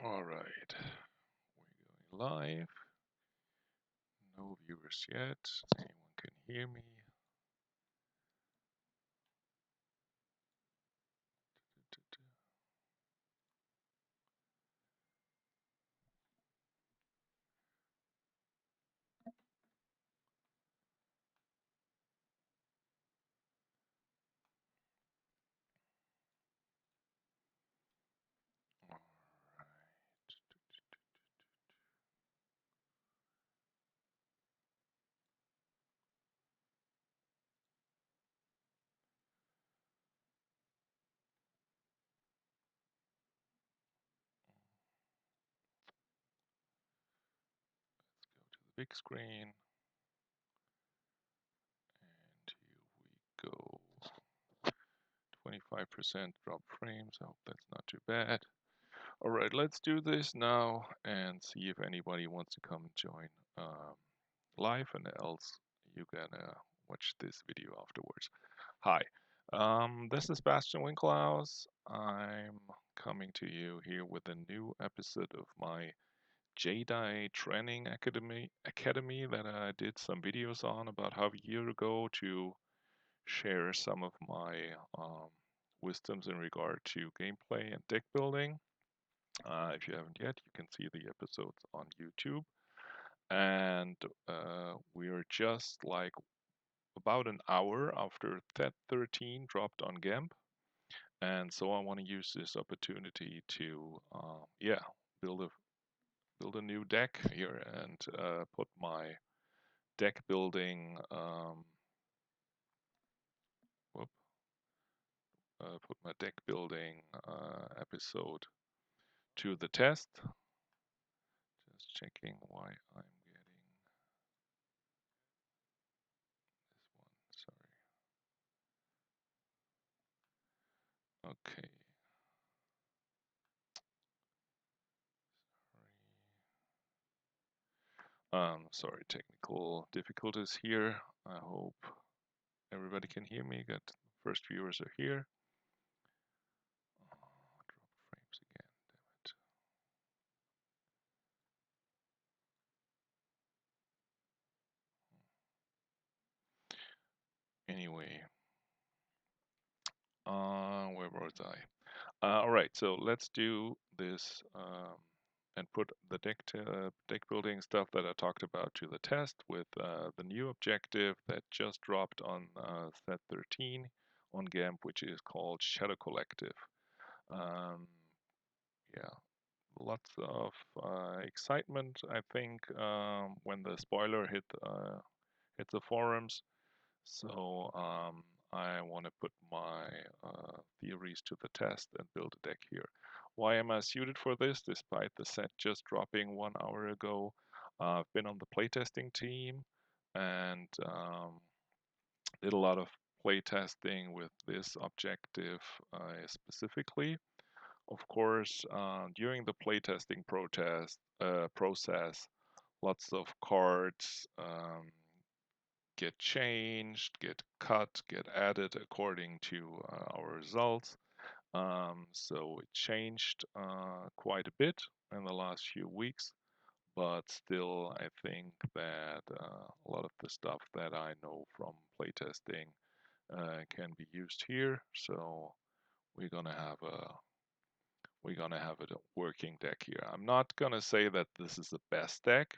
All right, we're going live. No viewers yet. Anyone can hear me? All right. Go to the big screen, and here we go. 25% drop frames. I hope that's not too bad. All right, let's do this now and see if anybody wants to come and join live, and else you can watch this video afterwards. Hi, this is Bastian Winkelhaus. I'm coming to you here with a new episode of my Jedi Training Academy that I did some videos on about half a year ago to share some of my wisdoms in regard to gameplay and deck building. If you haven't yet, you can see the episodes on YouTube. And we are just like about an hour after Thet 13 dropped on GAMP. And so I want to use this opportunity to, yeah, build a build a new deck here and put my deck building, whoop, put my deck building episode to the test. Just checking why I'm getting this one. Sorry. Okay. Sorry, technical difficulties here. I hope everybody can hear me. Got first viewers are here. Drop frames again, damn it. Anyway, where was I? All right, so let's do this and put the deck building stuff that I talked about to the test with the new objective that just dropped on set 13 on GAMP, which is called Shadow Collective. Yeah, lots of excitement, I think, when the spoiler hit the forums. So I want to put my theories to the test and build a deck here. Why am I suited for this, despite the set just dropping 1 hour ago? I've been on the playtesting team and did a lot of playtesting with this objective specifically. Of course, during the playtesting process, lots of cards get changed, get cut, get added according to our results. So it changed quite a bit in the last few weeks, but still, I think that a lot of the stuff that I know from playtesting can be used here. So we're gonna have a working deck here. I'm not gonna say that this is the best deck,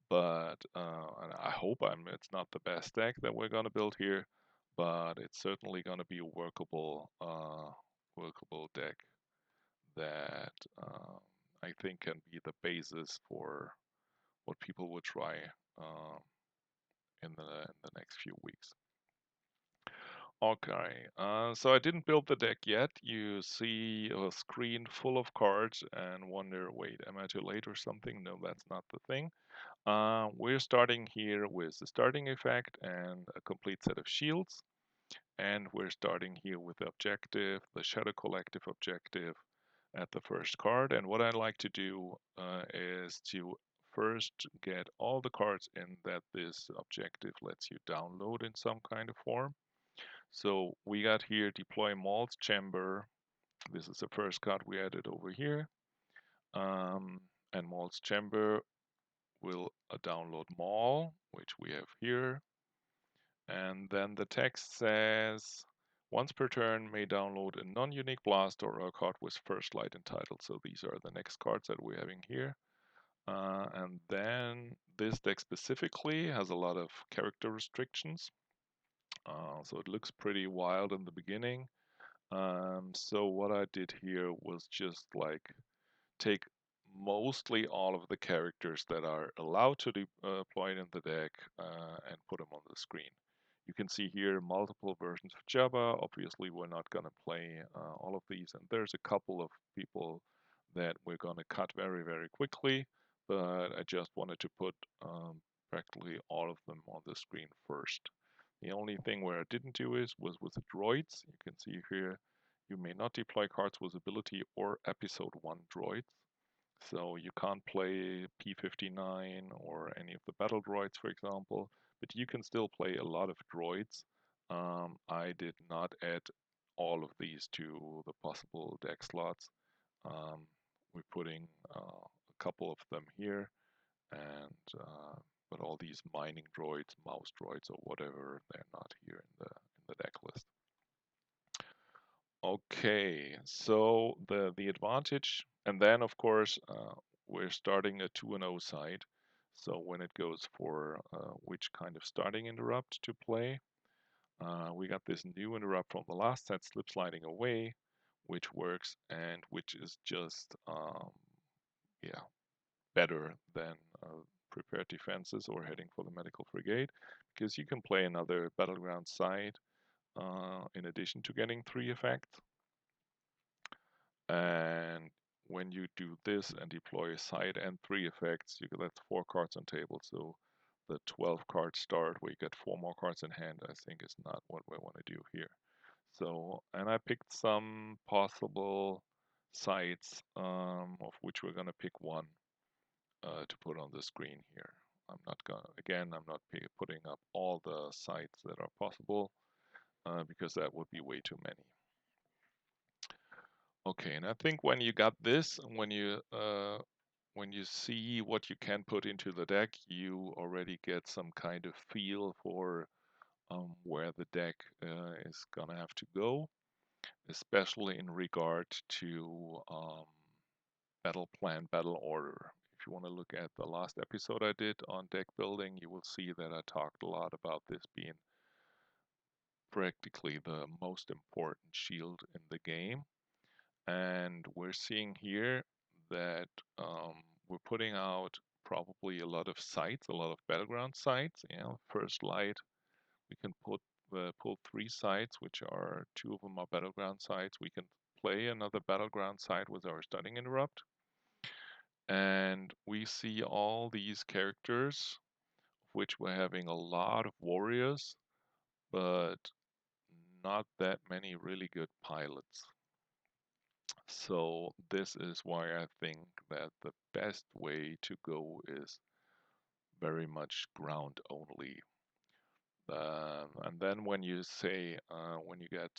but and I hope it's not the best deck that we're gonna build here, but it's certainly gonna be a workable deck that I think can be the basis for what people will try uh, in the next few weeks. Okay, so I didn't build the deck yet. You see a screen full of cards and wonder, wait, am I too late or something? No, that's not the thing. We're starting here with the starting effect and a complete set of shields. And we're starting here with the objective, the Shadow Collective objective at the first card. And what I like to do is to first get all the cards in that this objective lets you download in some kind of form. So we got here Deploy Maul's Chamber. This is the first card we added over here. Um, and Maul's Chamber will download Maul, which we have here. And then the text says, once per turn may download a non-unique blast or a card with first light entitled. So these are the next cards that we're having here. And then this deck specifically has a lot of character restrictions. So it looks pretty wild in the beginning. So what I did here was just like take mostly all of the characters that are allowed to deploy in the deck and put them on the screen. You can see here multiple versions of Jabba. Obviously, we're not going to play all of these, and there's a couple of people that we're going to cut very, very quickly, but I just wanted to put practically all of them on the screen first. The only thing where I didn't do was with the droids. You can see here, you may not deploy cards with ability or episode 1 droids. So you can't play P-59 or any of the battle droids, for example, but you can still play a lot of droids. I did not add all of these to the possible deck slots. We're putting a couple of them here, and but all these mining droids, mouse droids, or whatever, they're not here in the deck list. Okay, so the advantage, and then of course we're starting a 2-0 side. So when it goes for which kind of starting interrupt to play, we got this new interrupt from the last set, slip sliding away, which works and which is just yeah, better than prepared defenses or heading for the medical brigade, because you can play another battleground side in addition to getting 3 effects. And when you do this and deploy side and 3 effects, you get 4 cards on table. So the 12 card start where you get 4 more cards in hand, I think is not what we want to do here. So, and I picked some possible sites, of which we're going to pick one to put on the screen here. I'm not gonna, again, I'm not putting up all the sites that are possible because that would be way too many. Okay, and I think when you got this, when you see what you can put into the deck, you already get some kind of feel for where the deck is gonna have to go, especially in regard to battle plan, battle order. If you want to look at the last episode I did on deck building, you will see that I talked a lot about this being practically the most important shield in the game. And we're seeing here that we're putting out probably a lot of sites, a lot of battleground sites. You know, first light, we can pull 3 sites, which are 2 of them are battleground sites. We can play another battleground site with our starting interrupt. And we see all these characters, of which we're having a lot of warriors, but not that many really good pilots. So this is why I think that the best way to go is very much ground only. And then when you say, when you get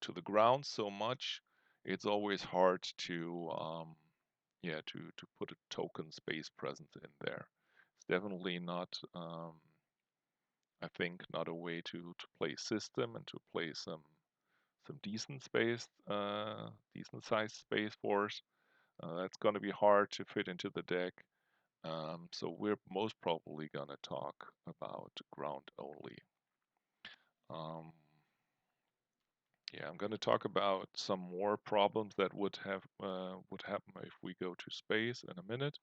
to the ground so much, it's always hard to, yeah, to put a token space presence in there. It's definitely not, I think, not a way to play system and to play some decent space, decent sized space force. That's going to be hard to fit into the deck. So we're most probably going to talk about ground only. Yeah, I'm going to talk about some more problems that would happen if we go to space in a minute.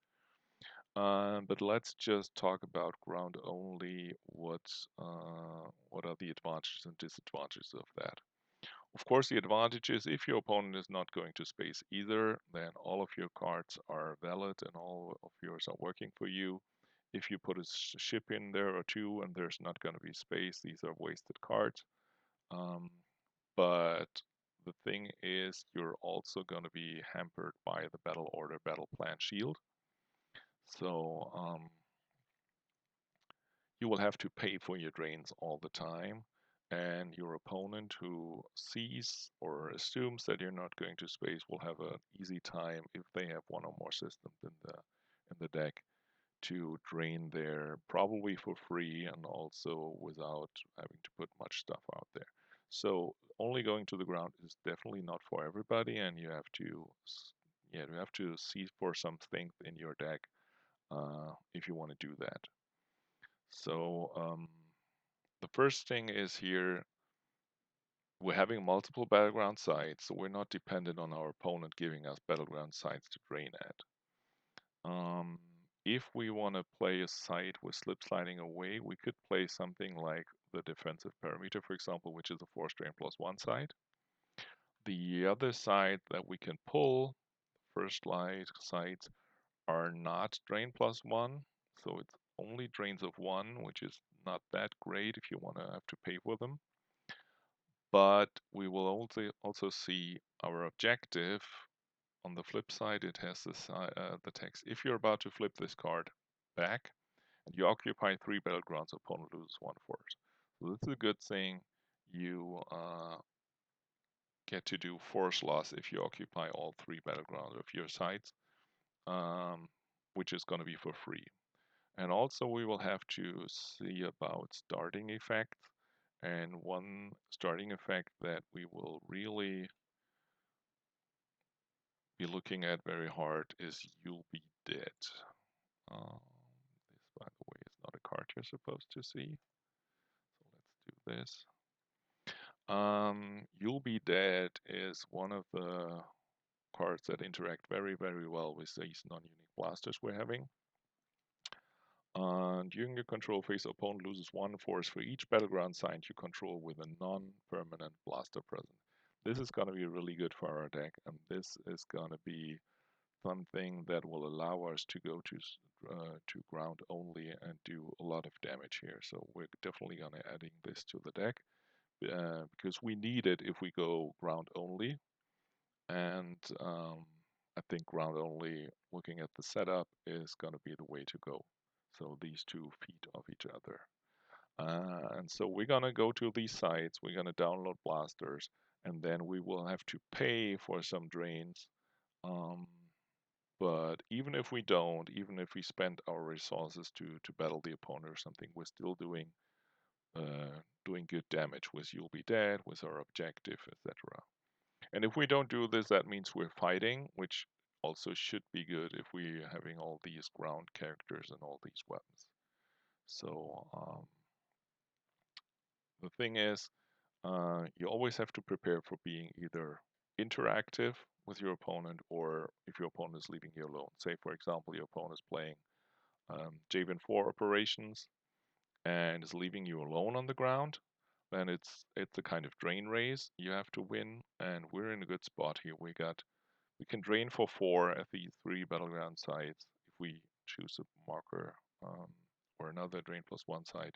But let's just talk about ground only. What are the advantages and disadvantages of that? Of course, the advantage is if your opponent is not going to space either, then all of your cards are valid and all of yours are working for you. If you put a ship in there or 2 and there's not going to be space, these are wasted cards. But the thing is, you're also going to be hampered by the battle order, battle plan shield. So you will have to pay for your drains all the time. and your opponent who sees or assumes that you're not going to space will have an easy time if they have one or more systems in the deck to drain there probably for free and also without having to put much stuff out there. So only going to the ground is definitely not for everybody, and you have to see for some things in your deck if you want to do that. So the first thing is here we're having multiple battleground sites, so we're not dependent on our opponent giving us battleground sites to drain at. If we want to play a site with slip sliding away, we could play something like the defensive parameter, for example, which is a force drain +1 site. The other side that we can pull, first light sites, are not drain +1, so it's only drains of 1, which is not that great if you want to have to pay for them. But we will also see our objective. On the flip side, it has this, the text. If you're about to flip this card back and you occupy 3 battlegrounds, opponent loses 1 force. So this is a good thing. You get to do force loss if you occupy all 3 battlegrounds of your sites, which is going to be for free. And also we will have to see about starting effects. And one starting effect that we will really be looking at very hard is You'll Be Dead. This, by the way, is not a card you're supposed to see. So let's do this. You'll Be Dead is one of the cards that interact very, very well with these non-unique blasters we're having. During your control phase, opponent loses 1 force for each battleground sign you control with a non-permanent blaster present. This is going to be really good for our deck, and this is going to be something that will allow us to go to ground only and do a lot of damage here. So we're definitely going to adding this to the deck because we need it if we go ground only. And I think ground only, looking at the setup, is going to be the way to go. So these 2 feet of each other. And so we're going to go to these sites, we're going to download blasters, and then we will have to pay for some drains. But even if we don't, even if we spend our resources to battle the opponent or something, we're still doing good damage with You'll Be Dead, with our objective, etc. And if we don't do this, that means we're fighting, which also should be good if we're having all these ground characters and all these weapons. So the thing is, you always have to prepare for being either interactive with your opponent or if your opponent is leaving you alone. Say, for example, your opponent is playing Javen 4 operations and is leaving you alone on the ground, then it's a kind of drain race you have to win, and we're in a good spot here. We can drain for 4 at the 3 battleground sites if we choose a marker or another drain +1 site.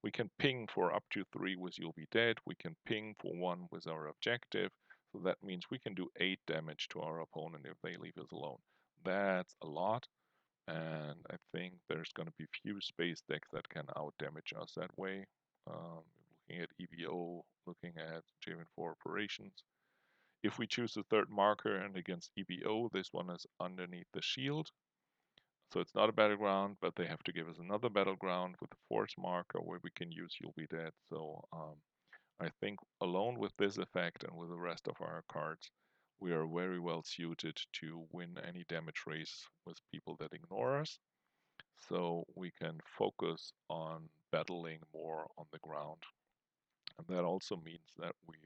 We can ping for up to 3 with You'll Be Dead. We can ping for 1 with our objective. So that means we can do 8 damage to our opponent if they leave us alone. That's a lot. And I think there's going to be few space decks that can out damage us that way. Looking at EVO, looking at Javen 4 operations. If we choose a third marker and against EBO, this one is underneath the shield. So it's not a battleground, but they have to give us another battleground with a force marker where we can use You'll Be Dead. So I think alone with this effect and with the rest of our cards, we are very well suited to win any damage race with people that ignore us. So we can focus on battling more on the ground. And that also means that we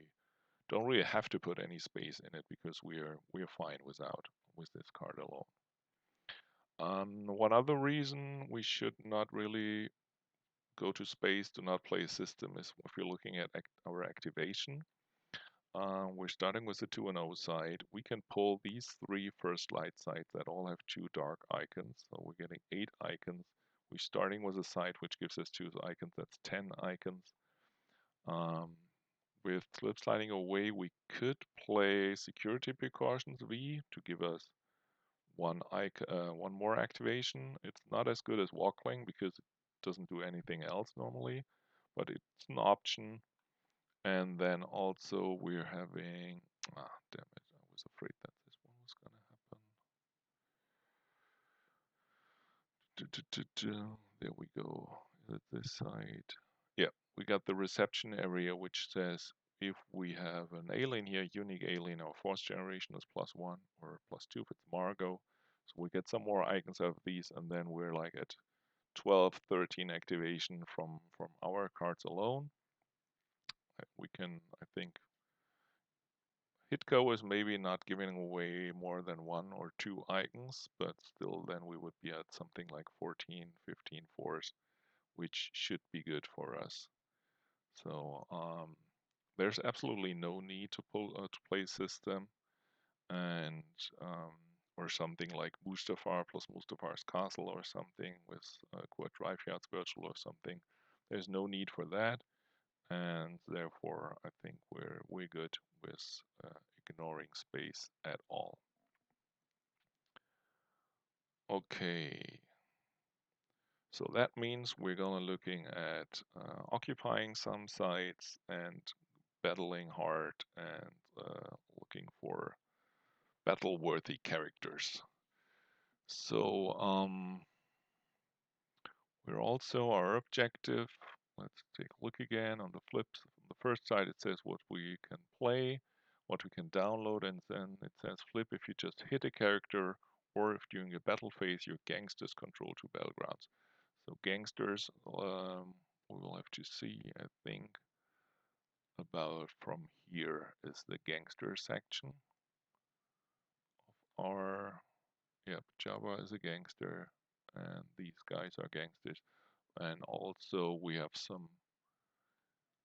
don't really have to put any space in it because we're fine with this card alone. One other reason we should not really go to space, do not play a system, is if you're looking at our activation. We're starting with the 2-0 side. We can pull these 3 first light sites that all have 2 dark icons. So we're getting 8 icons. We're starting with a site which gives us 2 icons. That's 10 icons. With slip sliding away, we could play security precautions V to give us one more activation. It's not as good as Walkling because it doesn't do anything else normally, but it's an option. And then also we're having, damn it, I was afraid that this one was gonna happen. There we go, this side. Yeah, we got the reception area, which says if we have an alien here, unique alien, our force generation is +1 or +2 if it's Margot. So we get some more icons of these, and then we're like at 12, 13 activation from our cards alone. We can, I think, Hitco is maybe not giving away more than 1 or 2 icons, but still then we would be at something like 14, 15 force, which should be good for us. So there's absolutely no need to play system, and or something like Mustafar plus Mustafar's Castle or something with Quad Drive Yards Virtual or something. There's no need for that, and therefore I think we're good with ignoring space at all. Okay, so that means we're gonna looking at occupying some sites and battling hard and looking for battle-worthy characters. So we're also our objective. Let's take a look again on the flips. On the first side, it says what we can play, what we can download, and then it says flip if you just hit a character or if during a battle phase your gangsters control 2 battlegrounds. So gangsters, we will have to see, I think, about from here is the gangster section of our, yep, Java is a gangster, and these guys are gangsters. And also we have some,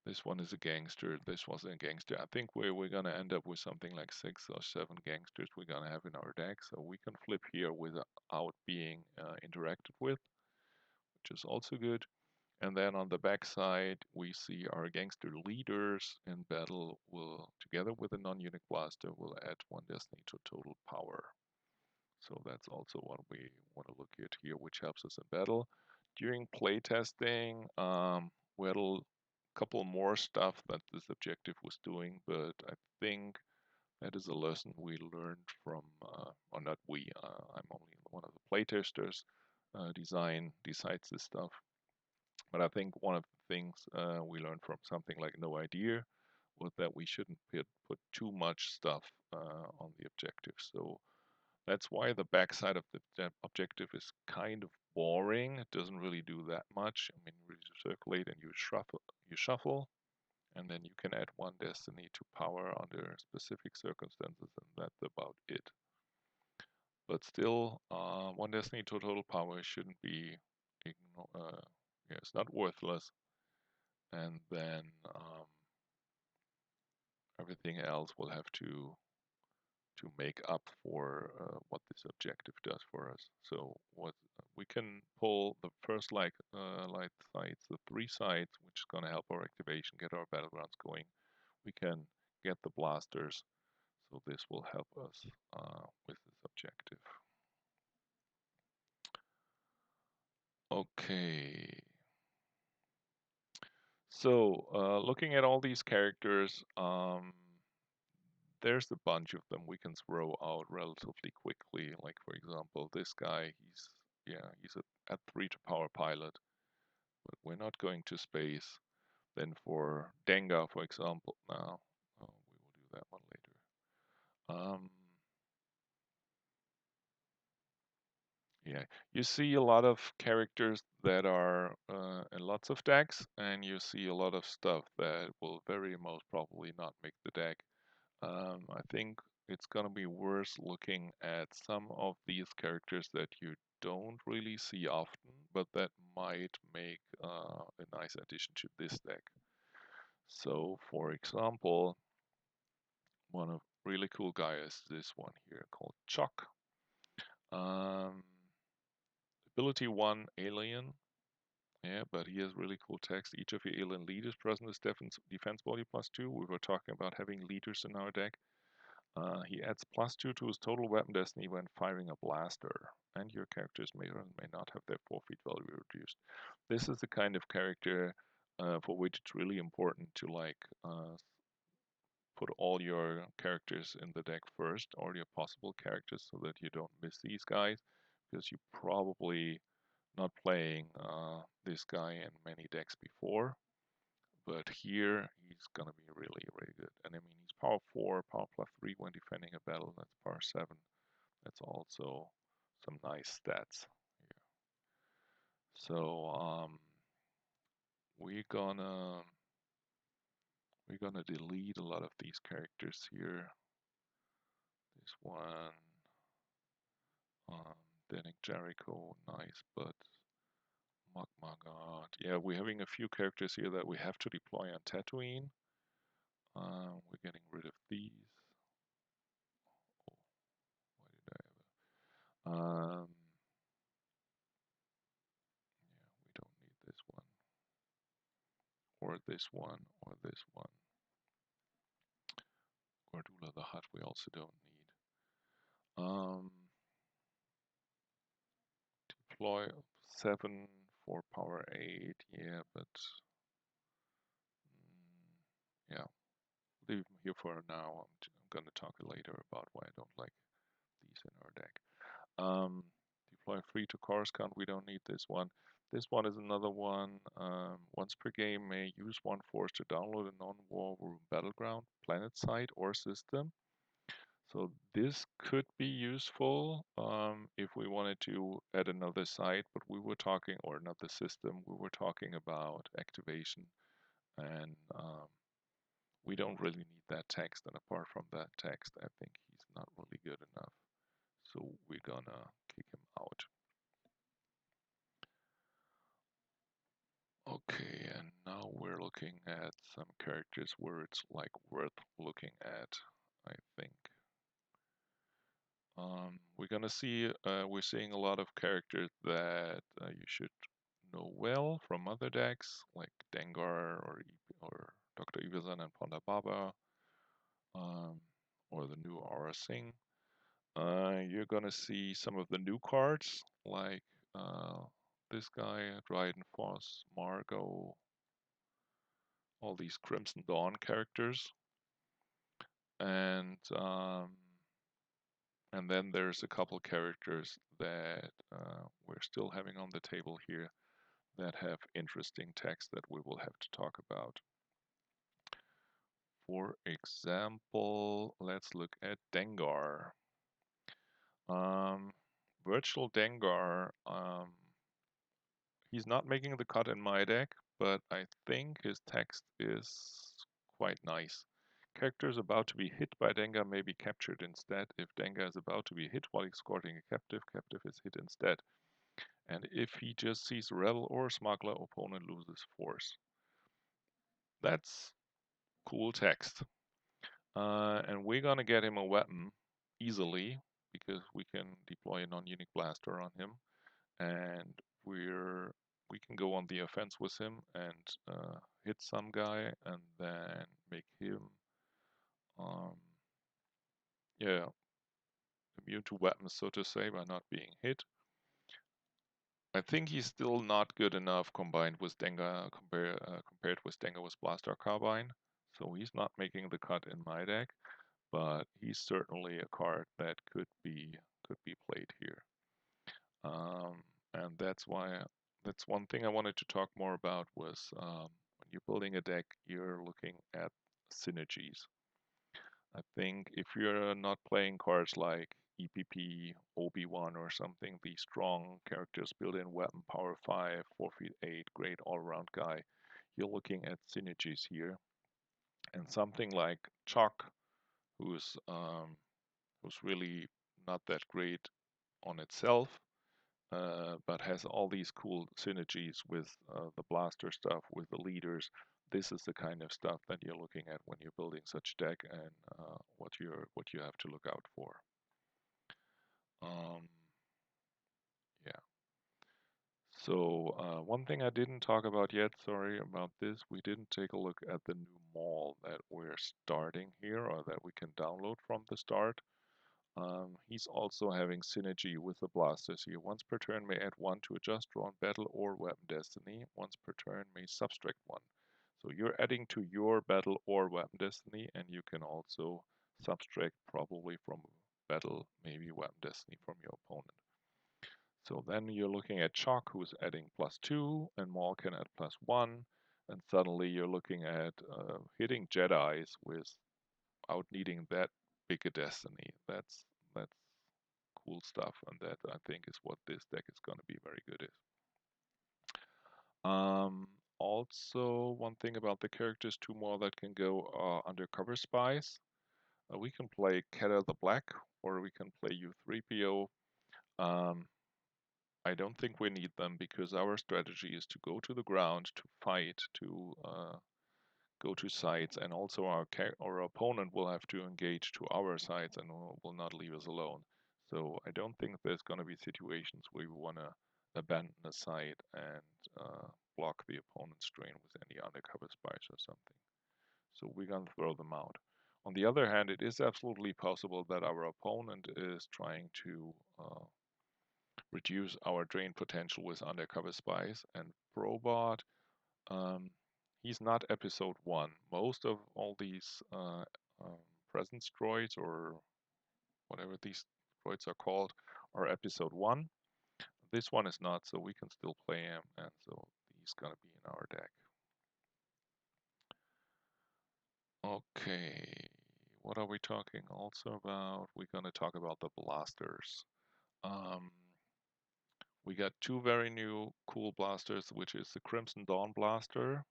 this one is a gangster, this was a gangster. I think we're gonna end up with something like 6 or 7 gangsters we're gonna have in our deck, so we can flip here without being interacted with, which is also good. And then on the back side, we see our gangster leaders in battle will, together with a non-unique blaster, will add 1 destiny to total power. So that's also what we want to look at here, which helps us in battle. During playtesting, we had a couple more stuff that this objective was doing, but I think that is a lesson we learned from, or not we, I'm only one of the playtesters. Design decides this stuff. But I think one of the things we learned from something like No Idea was that we shouldn't put too much stuff on the objective. So that's why the backside of the objective is kind of boring. It doesn't really do that much. I mean, you circulate and you shuffle, and then you can add 1 destiny to power under specific circumstances, and that's about it. But still, 1 destiny to total power shouldn't be, yeah, it's not worthless. And then everything else will have to make up for what this objective does for us. So what we can pull the first light sites, the 3 sites, which is going to help our activation, get our battlegrounds going. We can get the blasters, so this will help us with this objective. Okay. So looking at all these characters, there's a bunch of them we can throw out relatively quickly. Like for example, this guy, he's at 3 to power pilot, but we're not going to space. Then for Dengar, for example, now we will do that one later. Yeah, you see a lot of characters that are in lots of decks, and you see a lot of stuff that will very most probably not make the deck. I think it's gonna be worth looking at some of these characters that you don't really see often, but that might make a nice addition to this deck. So, for example, one of really cool guy is this one here called Chuck. Um, ability 1 alien. Yeah, but he has really cool text. Each of your alien leaders present is defense body +2. We were talking about having leaders in our deck. He adds +2 to his total weapon destiny when firing a blaster, and your characters may or may not have their forfeit value reduced. This is the kind of character for which it's really important to like put all your characters in the deck first, all your possible characters, so that you don't miss these guys, because you probably not playing this guy in many decks before. But here he's gonna be really, really good. And I mean, he's power 4, power plus 3 when defending a battle. That's power 7. That's also some nice stats here. So we're gonna we're gonna delete a lot of these characters here. This one, um, Denning Jericho, nice, but Magmagad. Yeah, we're having a few characters here that we have to deploy on Tatooine. We're getting rid of these. Oh, why did I ever? Yeah, we don't need this one, or this one, or this one. Gordula the Hutt we also don't need. Deploy 7 for power 8, yeah, but yeah, leave them here for now. I'm gonna talk later about why I don't like these in our deck. Deploy 3 to Coruscant, we don't need this one. This one is another one. Once per game, may use one force to download a non-war room battleground, planet site, or system. So this could be useful if we wanted to add another site, but we were talking, or another system, we were talking about activation, and we don't really need that text. And apart from that text, I think he's not really good enough. So we're gonna kick him out. Okay, and now we're looking at some characters where it's like worth looking at, I think. We're gonna see, we're seeing a lot of characters that you should know well from other decks, like Dengar or Dr. Evazan and Ponda Baba, um, or the new Aura Singh. You're gonna see some of the new cards, like this guy, Dryden Foss, Margot, all these Crimson Dawn characters, and then there's a couple characters that we're still having on the table here that have interesting text that we will have to talk about. For example, let's look at Dengar. Um, Virtual Dengar, he's not making the cut in my deck, but I think his text is quite nice. Characters about to be hit by Dengar may be captured instead. If Dengar is about to be hit while escorting a captive, captive is hit instead. And if he just sees a rebel or a smuggler, opponent loses force. That's cool text. And we're gonna get him a weapon easily because we can deploy a non-unique blaster on him, and we can go on the offense with him and hit some guy, and then make him um, yeah, immune to weapons, so to say, by not being hit. I think he's still not good enough combined with Dengar, compared with Dengar with Blaster Carbine, so he's not making the cut in my deck. But he's certainly a card that could be played here. And that's one thing I wanted to talk more about was when you're building a deck, you're looking at synergies. I think if you're not playing cards like EPP, Obi-Wan or something, the strong characters built-in weapon, power 5, 4 feet 8, great all-around guy, you're looking at synergies here. And something like Chuck, who's really not that great on itself, but has all these cool synergies with the blaster stuff, with the leaders. This is the kind of stuff that you're looking at when you're building such deck, and what you have to look out for. Um, yeah. So one thing I didn't talk about yet, sorry about this, we didn't take a look at the new mall that we're starting here, or that we can download from the start. He's also having synergy with the blasters here. Once per turn may add 1 to adjust drawn battle or weapon destiny. Once per turn may subtract 1. So you're adding to your battle or weapon destiny, and you can also subtract probably from battle, maybe weapon destiny from your opponent. So then you're looking at Chalk, who's adding +2, and Maul can add +1, and suddenly you're looking at hitting Jedis without needing that big a destiny. That's cool stuff, and that I think is what this deck is going to be very good at. Also, one thing about the characters, two more that can go undercover spies. We can play Keta the Black, or we can play U3PO. I don't think we need them because our strategy is to go to the ground, to fight, to go to sites, and also our opponent will have to engage to our sides and will not leave us alone. So I don't think there's going to be situations where we want to abandon a site and block the opponent's train with any undercover spies or something. So we're going to throw them out. On the other hand, it is absolutely possible that our opponent is trying to reduce our drain potential with undercover spies, and Probot, um, he's not episode 1. Most of all these presence droids, or whatever these droids are called, are episode 1. This one is not, so we can still play him, and so he's gonna be in our deck. Okay, what are we talking also about? We're gonna talk about the blasters. Um, we got two very new cool blasters, which is the Crimson Dawn Blaster.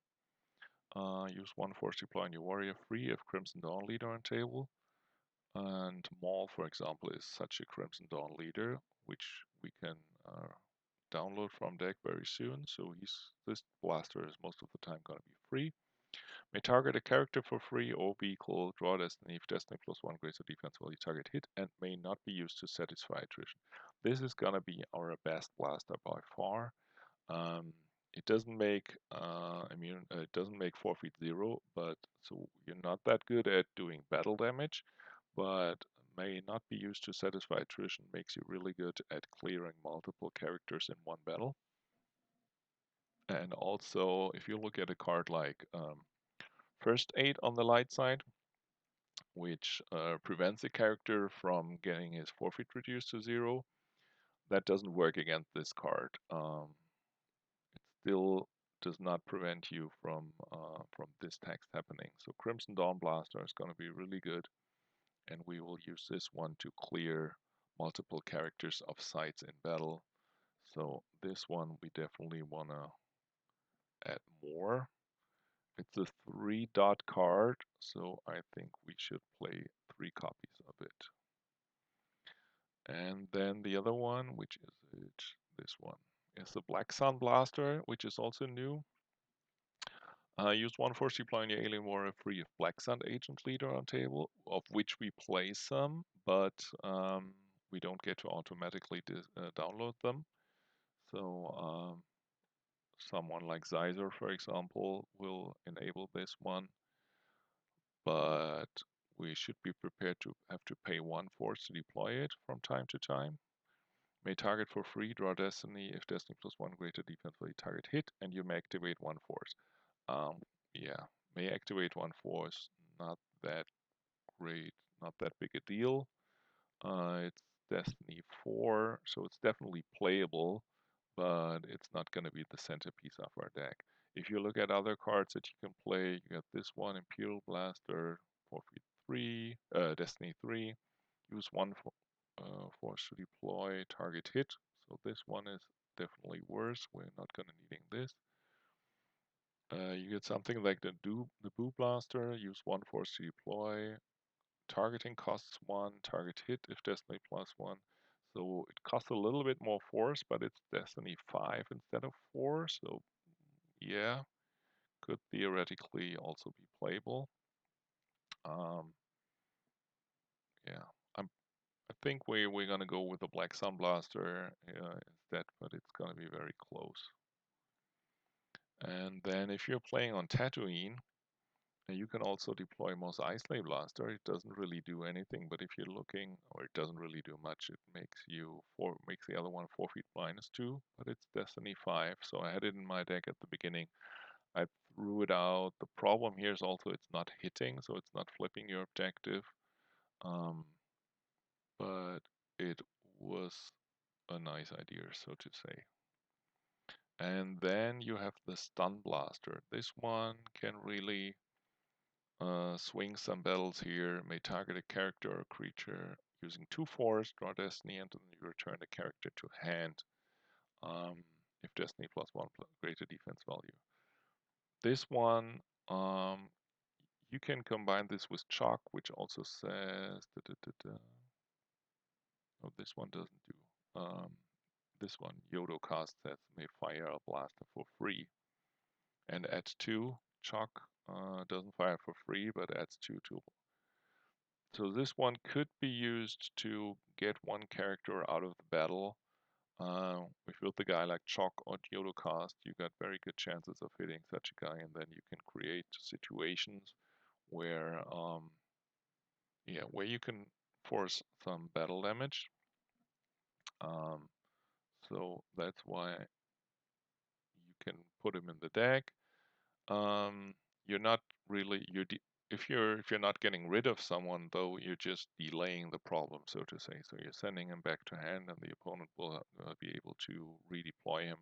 Use one force deploy on your warrior free if Crimson Dawn leader on table. And Maul, for example, is such a Crimson Dawn leader, which we can download from deck very soon. So this blaster is most of the time going to be free. May target a character for free or be equal draw destiny if destiny +1 greater defense while you target hit, and may not be used to satisfy attrition. This is going to be our best blaster by far. Um, it doesn't make it doesn't make forfeit 0, but so you're not that good at doing battle damage, but may not be used to satisfy attrition makes you really good at clearing multiple characters in one battle. And also, if you look at a card like First Aid on the light side, which prevents a character from getting his forfeit reduced to 0, that doesn't work against this card. Still does not prevent you from this text happening. So Crimson Dawn Blaster is going to be really good, and we will use this one to clear multiple characters of sites in battle. So this one we definitely want to add more. It's a 3-dot card, so I think we should play 3 copies of it. And then the other one, which is it, this one, is the Black Sun Blaster, which is also new. Use one force deploy on your alien warrior free if Black Sun agent leader on table, of which we play some, but we don't get to automatically download them. So someone like Zyzer, for example, will enable this one, but we should be prepared to have to pay 1 force to deploy it from time to time. May target for free, draw destiny if destiny +1 greater defense for the target hit, and you may activate 1 force. Yeah, may activate 1 force, not that great, not that big a deal. It's Destiny 4, so it's definitely playable, but it's not going to be the centerpiece of our deck. If you look at other cards that you can play, you got this one, Imperial Blaster, Forfeit 3, Destiny 3, use 1 force to deploy, target hit. So this one is definitely worse, we're not going to needing this. You get something like the Boo Blaster, use 1 force to deploy. Targeting costs 1, target hit if Destiny +1. So it costs a little bit more force, but it's Destiny 5 instead of 4. So yeah, could theoretically also be playable. Yeah, I think we're gonna go with the Black Sun Blaster instead, but it's gonna be very close. And then if you're playing on Tatooine, And you can also deploy Mos Eisley Blaster. It doesn't really do anything, but if you're looking, or it doesn't really do much, it makes the other one forfeit -2, but it's Destiny 5, so I had it in my deck at the beginning. I threw it out. The problem here is also it's not hitting, so it's not flipping your objective. Um, but it was a nice idea, so to say. And then you have the Stun Blaster. This one can really swing some battles here, may target a character or creature using 2 force, draw Destiny, and then you return the character to hand. If Destiny +1 greater defense value. This one, you can combine this with Chalk, which also says, oh, this one doesn't do. This one, Yodo cast says may fire a blaster for free and add 2. Chalk doesn't fire for free, but adds 2 to. So this one could be used to get one character out of the battle. If with a guy like Chalk or Geodocast, you got very good chances of hitting such a guy, and then you can create situations where, where you can force some battle damage. So that's why you can put him in the deck. You're not really if you're not getting rid of someone though, you're just delaying the problem, so to say. So you're sending him back to hand, and the opponent will be able to redeploy him.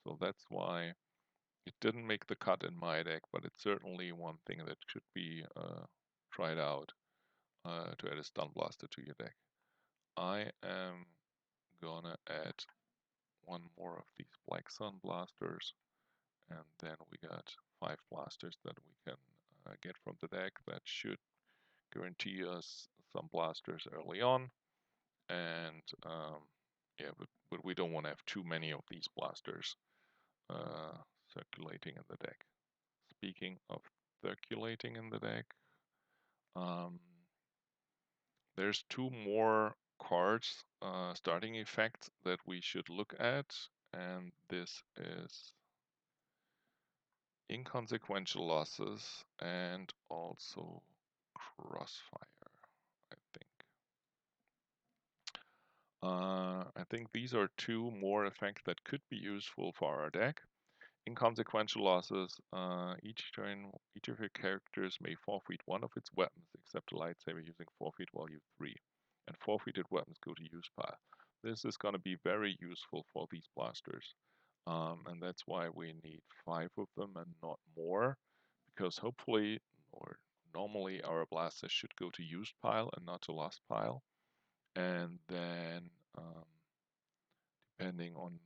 So that's why it didn't make the cut in my deck, but it's certainly one thing that should be tried out to add a stun blaster to your deck. I am gonna add one more of these Black Sun blasters, and then we got 5 blasters that we can get from the deck that should guarantee us some blasters early on. And yeah, but we don't want to have too many of these blasters circulating in the deck. Speaking of circulating in the deck, um, there's 2 more cards, starting effects that we should look at, and this is inconsequential losses and also crossfire, I think. I think these are 2 more effects that could be useful for our deck. Inconsequential losses, each turn, each of your characters may forfeit one of its weapons except a lightsaber using forfeit value 3. And forfeited weapons go to use pile. This is going to be very useful for these blasters. And that's why we need 5 of them and not more, because hopefully, or normally, our blasters should go to used pile and not to lost pile. And then, depending on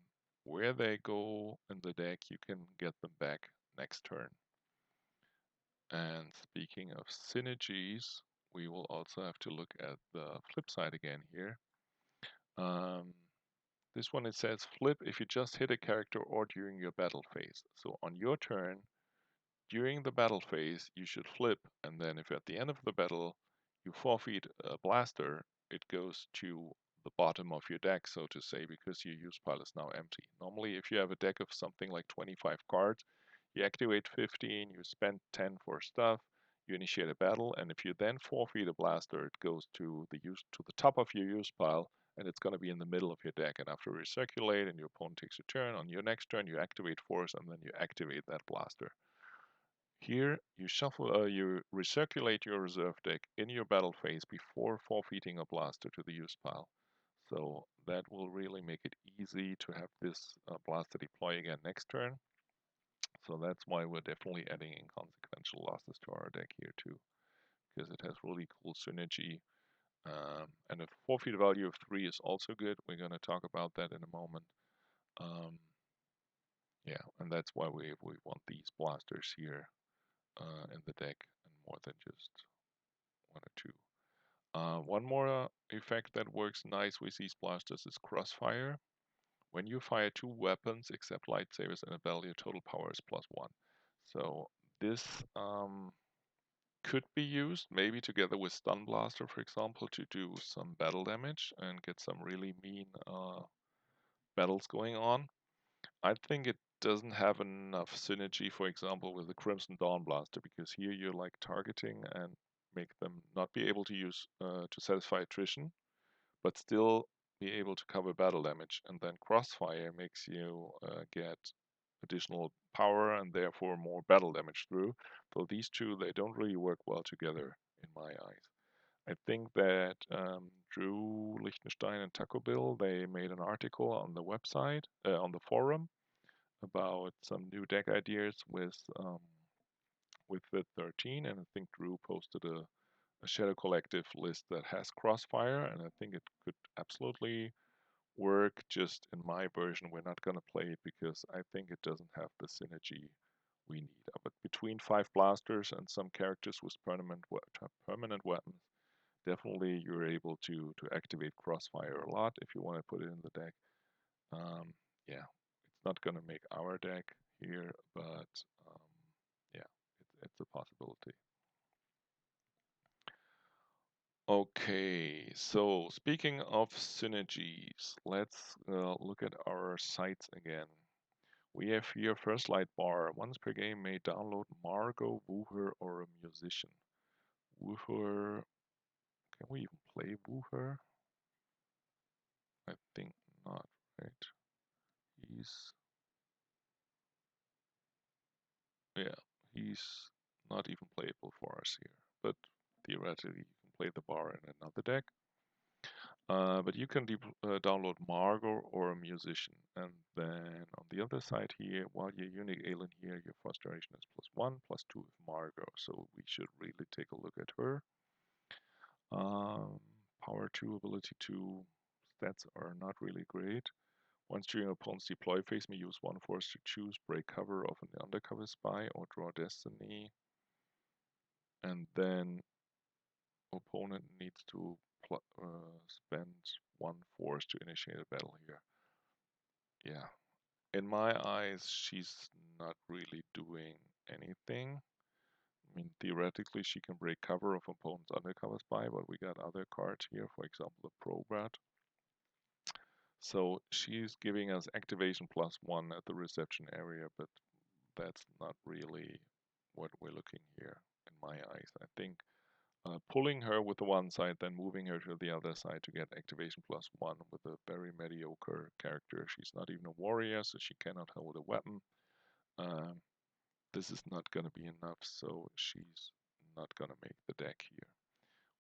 where they go in the deck, you can get them back next turn. And speaking of synergies, we will also have to look at the flip side again here. This one, it says flip if you just hit a character or during your battle phase. So on your turn, during the battle phase, you should flip, and then if at the end of the battle you forfeit a blaster, it goes to the bottom of your deck, so to say, because your use pile is now empty. Normally, if you have a deck of something like 25 cards, you activate 15, you spend 10 for stuff, you initiate a battle, and if you then forfeit a blaster, it goes to the top of your use pile, and it's going to be in the middle of your deck. And after you recirculate and your opponent takes a turn, on your next turn you activate force, and then you activate that blaster. Here, you recirculate your reserve deck in your battle phase before forfeiting a blaster to the use pile. So that will really make it easy to have this blaster deploy again next turn. So that's why we're definitely adding inconsequential losses to our deck here too, because it has really cool synergy. And a forfeit value of 3 is also good. We're going to talk about that in a moment. Yeah, and that's why we want these blasters here in the deck, and more than just 1 or 2. One more effect that works nice with these blasters is crossfire. When you fire 2 weapons except lightsabers in a battle, your total power is +1. So this could be used maybe together with Stun Blaster, for example, to do some battle damage and get some really mean battles going on. I think it doesn't have enough synergy, for example, with the Crimson Dawn Blaster, because here you're like targeting and make them not be able to use to satisfy attrition, but still be able to cover battle damage. And then Crossfire makes you get additional power and therefore more battle damage through. So these two, they don't really work well together in my eyes. I think that Drew Lichtenstein and Taco Bill, they made an article on the website, on the forum, about some new deck ideas with the 13, and I think Drew posted a Shadow Collective list that has Crossfire, and I think it could absolutely work. Just in my version, we're not gonna play it because I think it doesn't have the synergy we need. But between 5 blasters and some characters with permanent weapons, definitely you're able to activate Crossfire a lot if you want to put it in the deck. Yeah, it's not gonna make our deck here, but um, yeah, it's a possibility. Okay, so speaking of synergies, let's look at our sites again. We have here first light bar. Once per game may download Margot, Wooher, or a musician. Wooher, can we even play Wooher? I think not, right? He's, yeah, he's not even playable for us here. But theoretically, you can play the bar in another deck. But you can download Margot or a musician. And then on the other side here, while your unique alien here, your first duration is +1, +2 with Margot. So we should really take a look at her. Power 2, ability 2, stats are not really great. Once during opponent's deploy phase, may use 1 force to choose break cover of an undercover spy or draw destiny. And then opponent needs to spend 1 force to initiate a battle here. Yeah, in my eyes, she's not really doing anything. I mean, theoretically, she can break cover of opponent's undercover spy, but we got other cards here, for example, the Probrat. So she's giving us activation +1 at the reception area, but that's not really what we're looking here in my eyes. I think pulling her with the one side, then moving her to the other side to get activation +1 with a very mediocre character. She's not even a warrior, so she cannot hold a weapon. This is not going to be enough, so she's not going to make the deck here.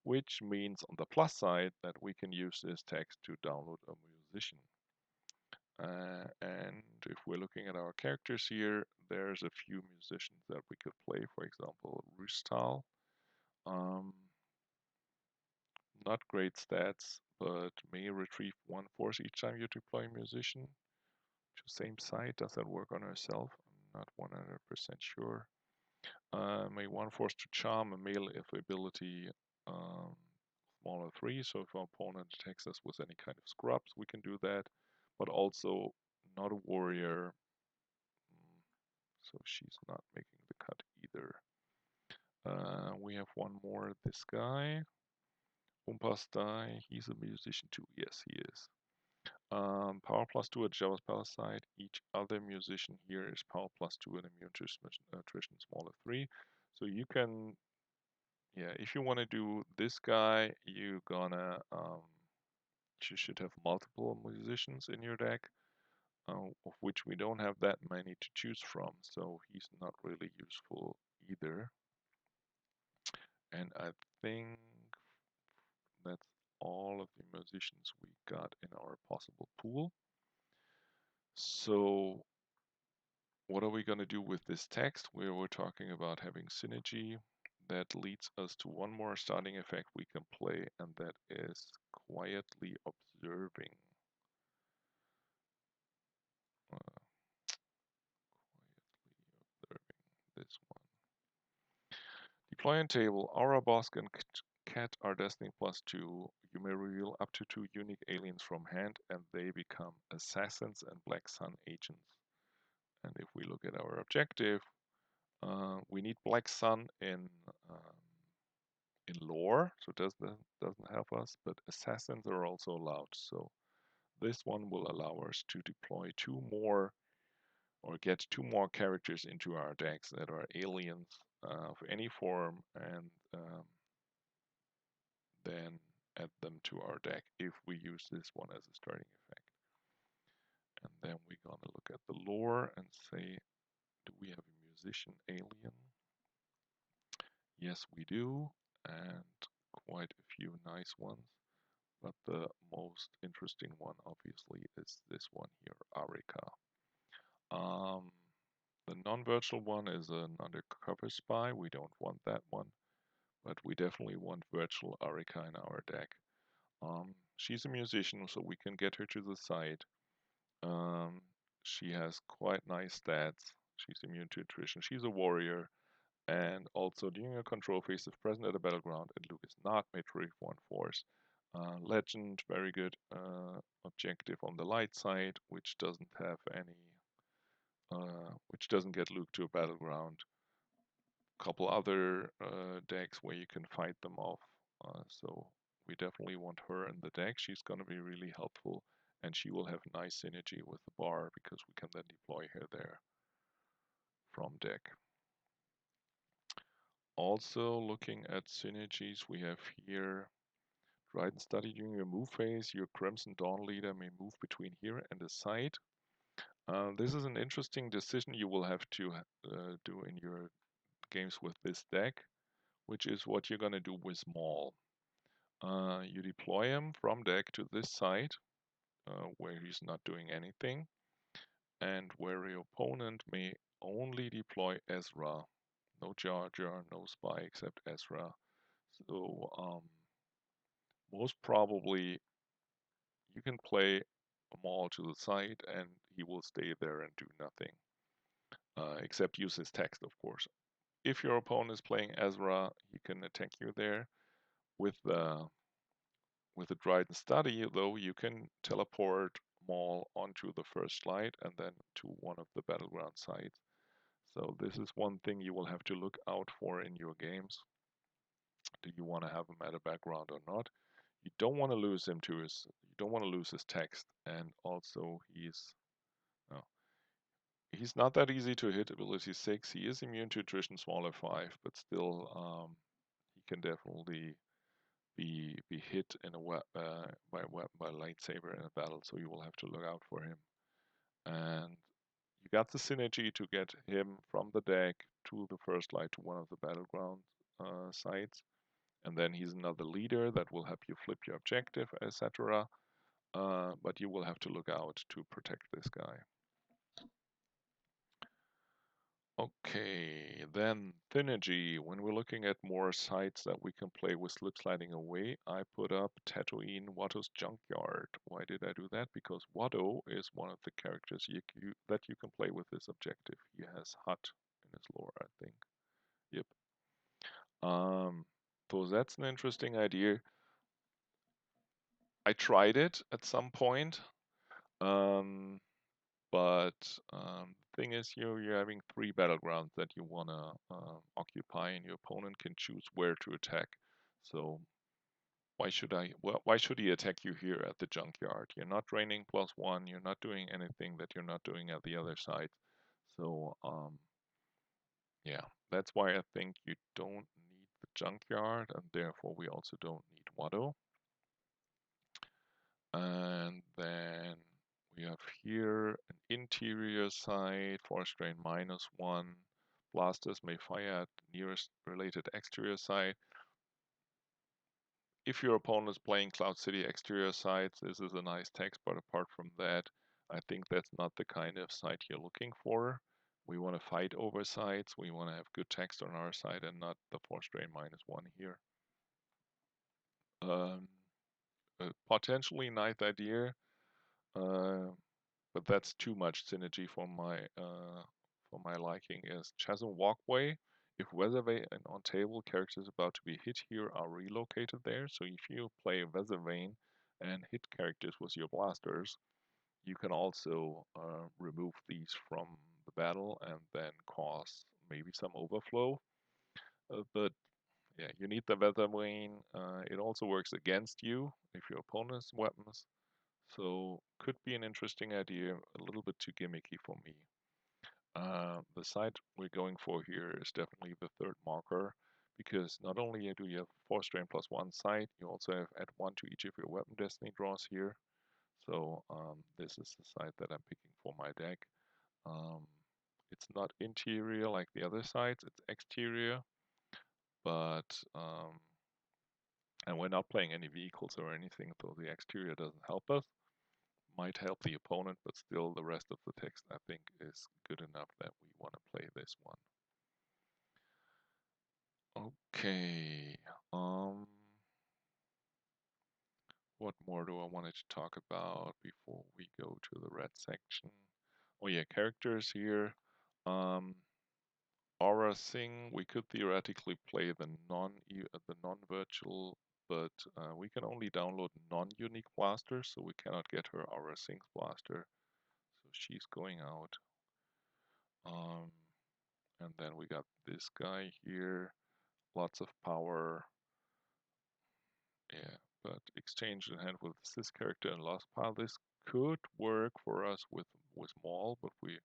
Which means on the plus side that we can use this text to download a musician. And if we're looking at our characters here, there's a few musicians that we could play. For example, Rustal. Not great stats, but may retrieve 1 force each time you deploy a musician to same site. Does that work on herself? I'm not 100% sure. May 1 force to charm a male if ability um, smaller 3. So if our opponent attacks us with any kind of scrubs, we can do that. But also not a warrior, so she's not making the cut either. We have one more, this guy. Umpastai, he's a musician too. Yes, he is. Power +2 at Java's power side. Each other musician here is power +2 and immune to attrition smaller 3. So you can, yeah, if you want to do this guy, you should have multiple musicians in your deck, of which we don't have that many to choose from. So he's not really useful either. And I think that's all of the musicians we got in our possible pool. So what are we going to do with this text? We were talking about having synergy. That leads us to one more starting effect we can play, and that is quietly observing. Quietly observing this one. Deploy on table. Aura, Bosk, and Cat are Destiny +2. You may reveal up to 2 unique aliens from hand, and they become assassins and Black Sun agents. And if we look at our objective, we need Black Sun in lore, so doesn't help us, but assassins are also allowed. So this one will allow us to deploy 2 more or get 2 more characters into our decks that are aliens of any form, and then add them to our deck if we use this one as a starting effect. And then we're gonna look at the lore and say, do we have a musician alien? Yes, we do, and quite a few nice ones. But the most interesting one, obviously, is this one here, Arika. Um, the non-virtual one is an undercover spy. We don't want that one, but we definitely want virtual Arika in our deck. She's a musician, so we can get her to the side. Um, she has quite nice stats. She's immune to attrition. She's a warrior. And also, during a control phase, if present at a battleground and Luke is not, may trigger 1 force. Legend, very good objective on the light side, which doesn't have any, which doesn't get Luke to a battleground. Couple other decks where you can fight them off. So we definitely want her in the deck. She's going to be really helpful, and she will have nice synergy with the bar because we can then deploy her there from deck. Also looking at synergies, we have here Trident Study. During your move phase, your Crimson Dawn leader may move between here and the side. This is an interesting decision you will have to do in your games with this deck, which is what you're going to do with Maul. You deploy him from deck to this side, where he's not doing anything, and where your opponent may only deploy Ezra. No Jar Jar, no Spy except Ezra. So most probably you can play Maul to the side and he will stay there and do nothing, except use his text, of course. If your opponent is playing Ezra, he can attack you there. With the Dryden Study, though, you can teleport Maul onto the first slide and then to one of the battleground sites. So this is one thing you will have to look out for in your games. Do you want to have him at a background or not? You don't want to lose him to his. You don't want to lose his text, and also no, he's not that easy to hit. Ability 6. He is immune to attrition smaller 5, but still, he can definitely be hit in a by lightsaber in a battle. So you will have to look out for him. And you got the synergy to get him from the deck to the first light to one of the battleground sites. And then he's another leader that will help you flip your objective, etc. But you will have to look out to protect this guy. Okay, then Synergy. When we're looking at more sites that we can play with slip sliding away, I put up Tatooine Watto's Junkyard. Why did I do that? Because Watto is one of the characters that you can play with this objective. He has Hut in his lore, I think. Yep. So that's an interesting idea. I tried it at some point. Um, But the thing is, you're having 3 battlegrounds that you want to occupy, and your opponent can choose where to attack. So why should he attack you here at the junkyard? You're not draining +1. You're not doing anything that you're not doing at the other side. So yeah, that's why I think you don't need the junkyard, and therefore we also don't need Watto. And then we have here an interior side, force drain -1. Blasters may fire at nearest related exterior side. If your opponent is playing Cloud City exterior sides, this is a nice text, but apart from that, I think that's not the kind of site you're looking for. We want to fight over sides. We want to have good text on our side and not the force drain -1 here. A potentially nice idea. But that's too much synergy for my liking. Is Chasm Walkway. If Weathervane and on table characters about to be hit here are relocated there, so if you play Weathervane and hit characters with your blasters, you can also remove these from the battle and then cause maybe some overflow. But yeah, you need the Weathervane. It also works against you if your opponent's weapons. So could be an interesting idea, a little bit too gimmicky for me. The site we're going for here is definitely the third marker, because not only do you have 4 strain plus 1 site, you also have add 1 to each of your weapon destiny draws here. So this is the site that I'm picking for my deck. Um, it's not interior like the other sites, it's exterior, but and we're not playing any vehicles or anything, so the exterior doesn't help us. Might help the opponent, but still the rest of the text I think is good enough that we want to play this one. Okay. What more do I wanted to talk about before we go to the red section? Oh yeah, characters here. Aura thing, we could theoretically play the non-virtual, but we can only download non-unique blasters, so we cannot get her Aura Things blaster. So she's going out. And then we got this guy here, lots of power. Yeah, but exchange in hand with this character and lost pile. This could work for us with Maul, but we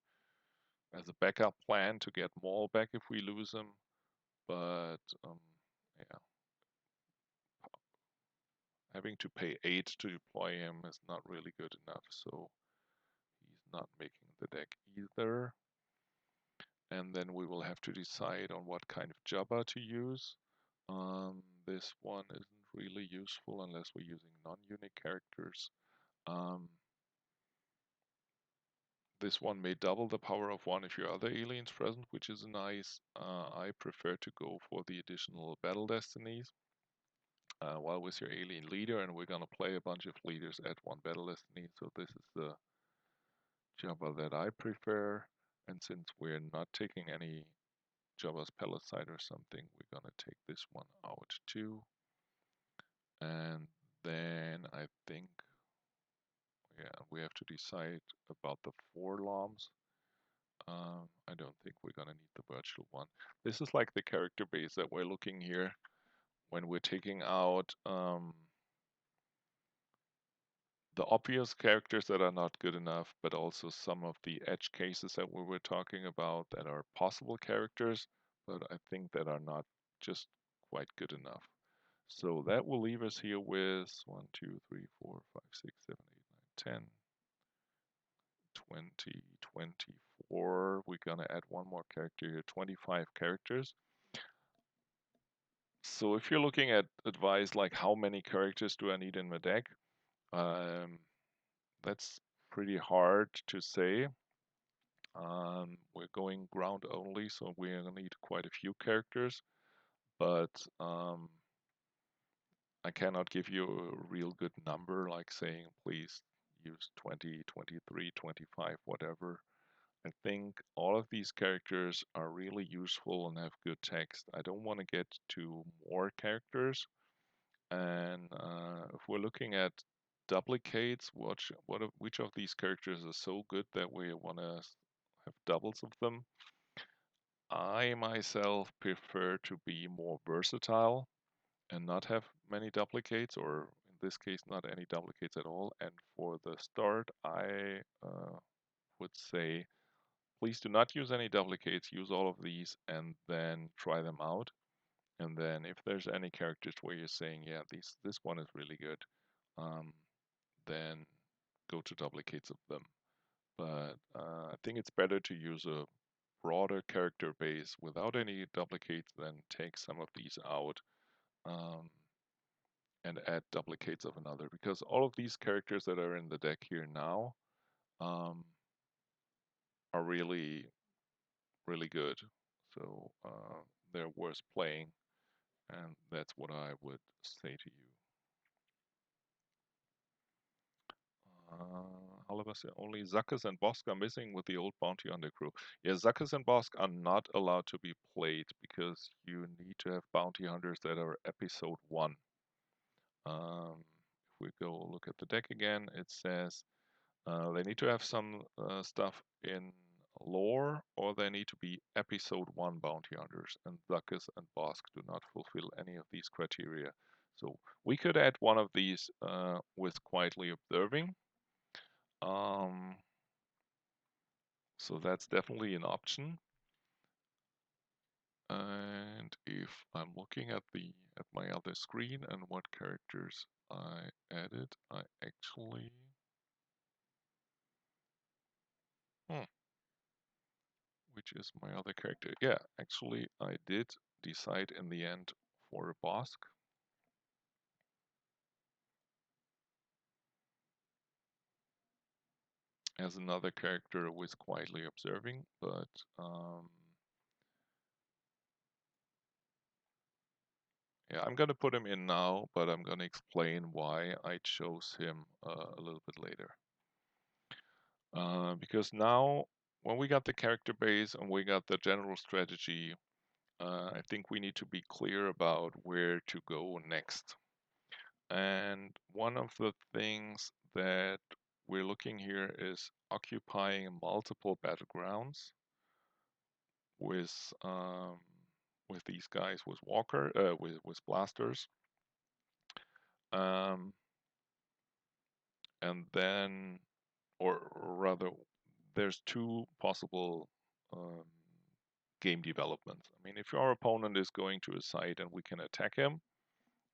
as a backup plan to get Maul back if we lose him. But yeah, having to pay 8 to deploy him is not really good enough, so he's not making the deck either. And then we will have to decide on what kind of Jabba to use. This one isn't really useful unless we're using non-unique characters. This one may double the power of one if your other alien's present, which is nice. I prefer to go for the additional battle destinies. While with your alien leader, and we're gonna play a bunch of leaders at one battle destiny, so this is the Jabba that I prefer. And since we're not taking any Jabba's Palisade or something, we're gonna take this one out too. And then I think, yeah, we have to decide about the 4 LOMs. I don't think we're gonna need the virtual one. This is like the character base that we're looking here when we're taking out the obvious characters that are not good enough, but also some of the edge cases that we were talking about that are possible characters, but I think that are not just quite good enough. So that will leave us here with 1, 2, 3, 4, 5, 6, 7, 8, 9, 10, 20, 24. We're gonna add one more character here, 25 characters. So if you're looking at advice like how many characters do I need in my deck, that's pretty hard to say. We're going ground only, so we're gonna need quite a few characters, but I cannot give you a real good number, like saying please use 20, 23, 25, whatever. I think all of these characters are really useful and have good text. I don't want to get to more characters. And if we're looking at duplicates, which of these characters are so good that we want to have doubles of them? I myself prefer to be more versatile and not have many duplicates, or in this case, not any duplicates at all. And for the start, I would say please do not use any duplicates, use all of these and then try them out. And then if there's any characters where you're saying, yeah, this one is really good, then go to duplicates of them. But I think it's better to use a broader character base without any duplicates than take some of these out um, and add duplicates of another. Because all of these characters that are in the deck here now um, are really, really good. So they're worth playing. And that's what I would say to you. However, only Zuckus and Bosk are missing with the old bounty hunter crew. Yeah, Zuckus and Bosk are not allowed to be played because you need to have bounty hunters that are episode 1. If we go look at the deck again, it says they need to have some stuff in lore, or they need to be episode 1 bounty hunters, and Zuckus and Bosk do not fulfill any of these criteria. So we could add one of these with quietly observing. So that's definitely an option. And if I'm looking at my other screen and what characters I added, I actually which is my other character? Yeah, actually I did decide in the end for a Bosk as another character who is quietly observing, but yeah, I'm gonna put him in now, but I'm gonna explain why I chose him a little bit later. Because now, when we got the character base and we got the general strategy, I think we need to be clear about where to go next. And one of the things that we're looking here is occupying multiple battlegrounds with these guys with with blasters, um, and then, or rather, there's two possible um, game developments. I mean, if our opponent is going to a site and we can attack him,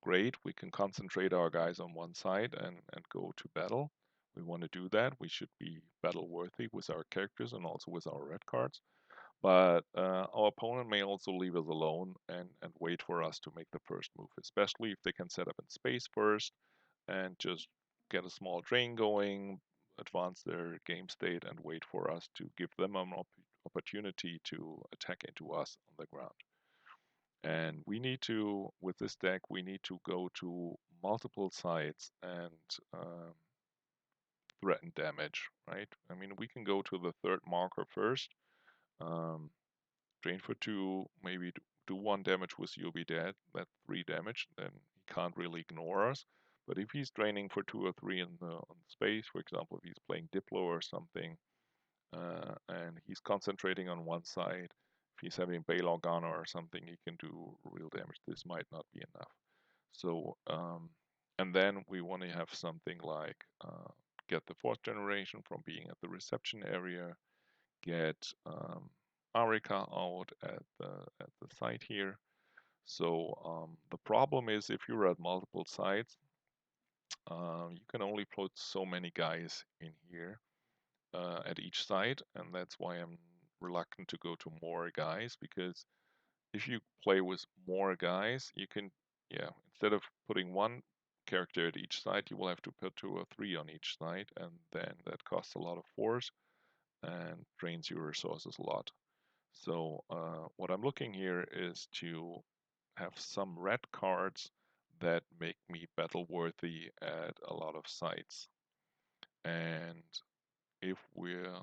great. We can concentrate our guys on one side and go to battle. We want to do that. We should be battle worthy with our characters and also with our red cards. But our opponent may also leave us alone and wait for us to make the first move, especially if they can set up in space first and just get a small drain going, advance their game state, and wait for us to give them an opportunity to attack into us on the ground. And we need to, with this deck, we need to go to multiple sites and threaten damage, right? I mean, we can go to the third marker first, um, drain for 2, maybe do 1 damage with You'll Be Dead, that's 3 damage, then he can't really ignore us. But if he's draining for 2 or 3 on space, for example, if he's playing Diplo or something, and he's concentrating on one side, if he's having Bail Organa or something, he can do real damage. This might not be enough. So, and then we want to have something like get the 4th generation from being at the reception area, get Arika out at the site here. So the problem is if you're at multiple sites, you can only put so many guys in here at each site, and that's why I'm reluctant to go to more guys, because if you play with more guys, you can, yeah, instead of putting 1 character at each side, you will have to put 2 or 3 on each side, and then that costs a lot of force and drains your resources a lot. So what I'm looking here is to have some red cards that make me battle worthy at a lot of sites. And if we're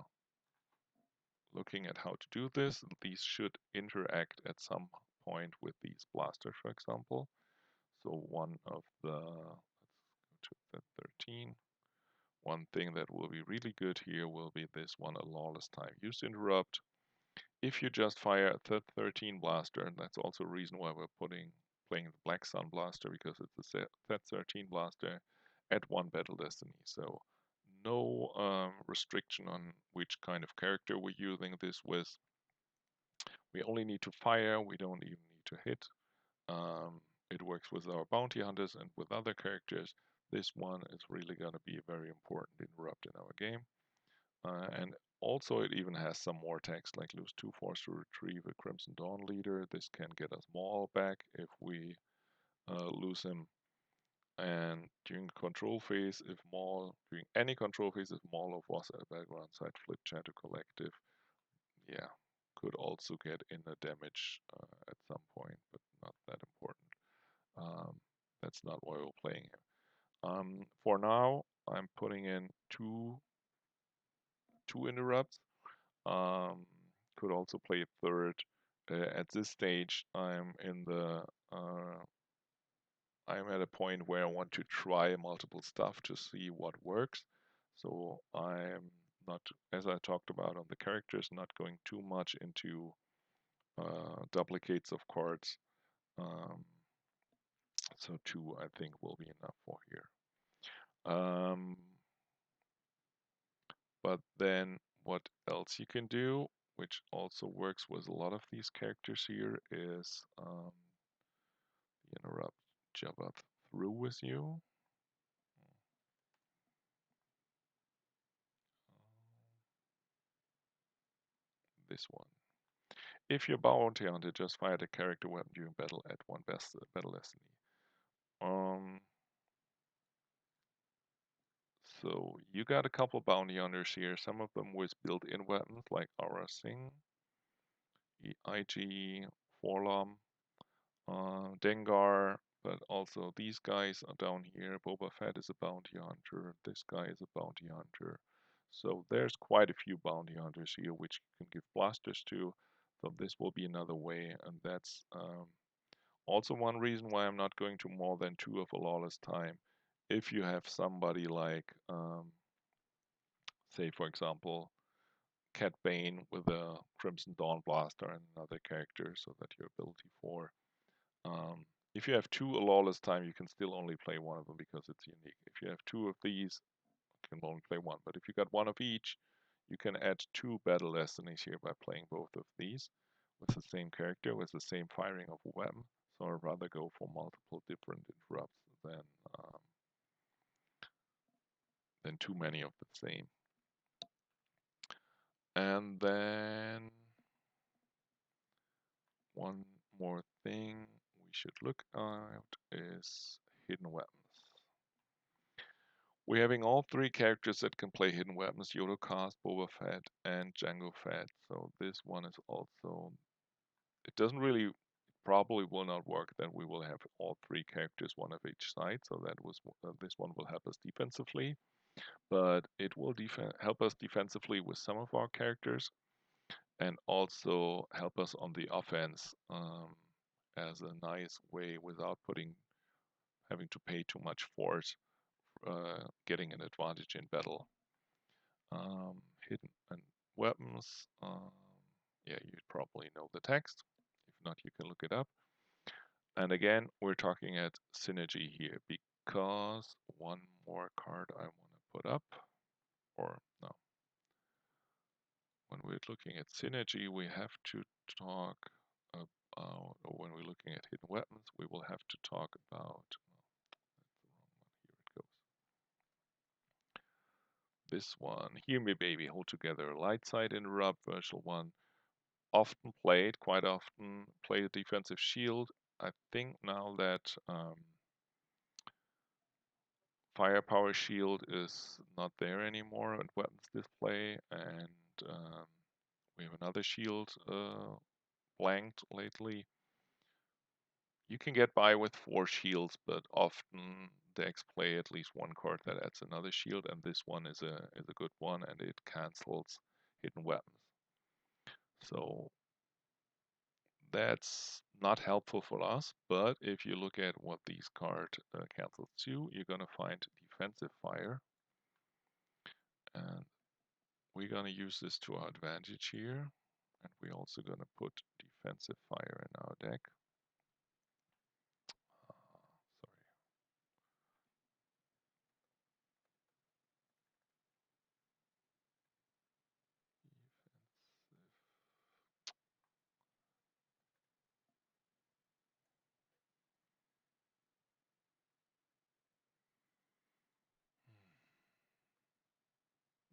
looking at how to do this, these should interact at some point with these blasters, for example. So one of the, let's go to the 13. One thing that will be really good here will be this one, a lawless time use interrupt. If you just fire a 13 blaster, and that's also a reason why we're playing the Black Sun blaster, because it's a Th 13 blaster at 1 battle destiny. So no restriction on which kind of character we're using this with. We only need to fire, we don't even need to hit. It works with our bounty hunters and with other characters. This one is really going to be a very important interrupt in our game. And also it even has some more text, like lose 2 force to retrieve a Crimson Dawn leader. This can get us Maul back if we lose him. And during control phase, if Maul, during any control phase, if Maul of was at a background side, flip chat to collective, yeah, could also get in a damage at some point, but not that important. That's not why we're playing him. For now, I'm putting in two interrupts. Um, could also play third. At this stage, I'm at a point where I want to try multiple stuff to see what works. So I'm not, as I talked about on the characters, not going too much into duplicates of cards. Um, so 2, I think, will be enough for here. But then what else else you can do, which also works with a lot of these characters here, is interrupt Jabba through with you. This one. If your bounty hunter just fired a character weapon during battle at one battle destiny. So you got a couple bounty hunters here, some of them with built-in weapons like Aura Singh, IG, Forlom, Dengar, but also these guys are down here. Boba Fett is a bounty hunter. This guy is a bounty hunter. So there's quite a few bounty hunters here which you can give blasters to. So this will be another way, and that's also one reason why I'm not going to more than 2 of a lawless time. If you have somebody like, say for example, Cat Bane with a Crimson Dawn Blaster and another character, so that your ability 4. If you have 2 a lawless time, you can still only play one of them because it's unique. If you have 2 of these, you can only play one. But if you got one of each, you can add 2 battle destinies here by playing both of these with the same character, with the same firing of a weapon. So I'd rather go for multiple different interrupts than too many of the same. And then one more thing we should look at is hidden weapons. We're having all 3 characters that can play hidden weapons: Yoda Cast, Boba Fett, and Jango Fett. So this one is also, it doesn't really, probably will not work that we will have all 3 characters, one of each side. So that was this one will help us defensively, but it will help us defensively with some of our characters, and also help us on the offense as a nice way without having to pay too much force, getting an advantage in battle. Hidden and weapons. Yeah, you probably know the text. If not, you can look it up. And again, we're talking at synergy here because one more card I want to put up, or no. When we're looking at synergy, we have to talk about, or when we're looking at hidden weapons, we will have to talk about, here it goes. This one, Hear Me Baby, Hold Together, Light Side Interrupt, Virtual One, often played, quite often, play a defensive shield. I think now that Firepower Shield is not there anymore and Weapons Display, and we have another shield blanked lately. You can get by with 4 shields, but often decks play at least one card that adds another shield, and this one is a good one, and it cancels hidden weapons. So that's not helpful for us, but if you look at what these cards cancels to, you're gonna find defensive fire, and we're gonna use this to our advantage here, and we're also gonna put defensive fire in our deck. Sorry.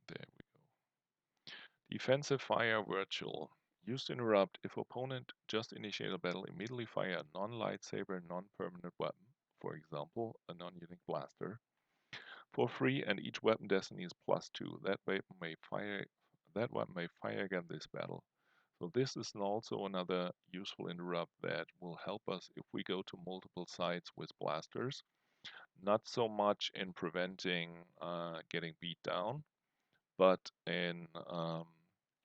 There we go. Defensive fire virtual. Used to interrupt if opponent just initiate a battle, immediately fire a non-lightsaber, non-permanent weapon, for example, a non-unique blaster, for free, and each weapon destiny is +2. That weapon may fire again this battle. So this is also another useful interrupt that will help us if we go to multiple sites with blasters. Not so much in preventing getting beat down, but in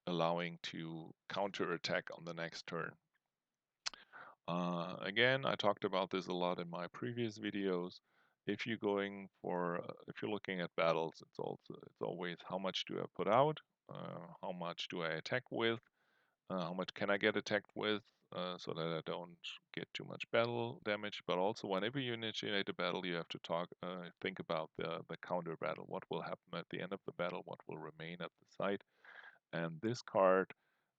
allowing to counter attack on the next turn. Again, I talked about this a lot in my previous videos. If you're looking at battles, it's always how much do I put out, how much do I attack with, how much can I get attacked with, so that I don't get too much battle damage. But also, whenever you initiate a battle, you have to think about the counter battle. What will happen at the end of the battle? What will remain at the site? And this card,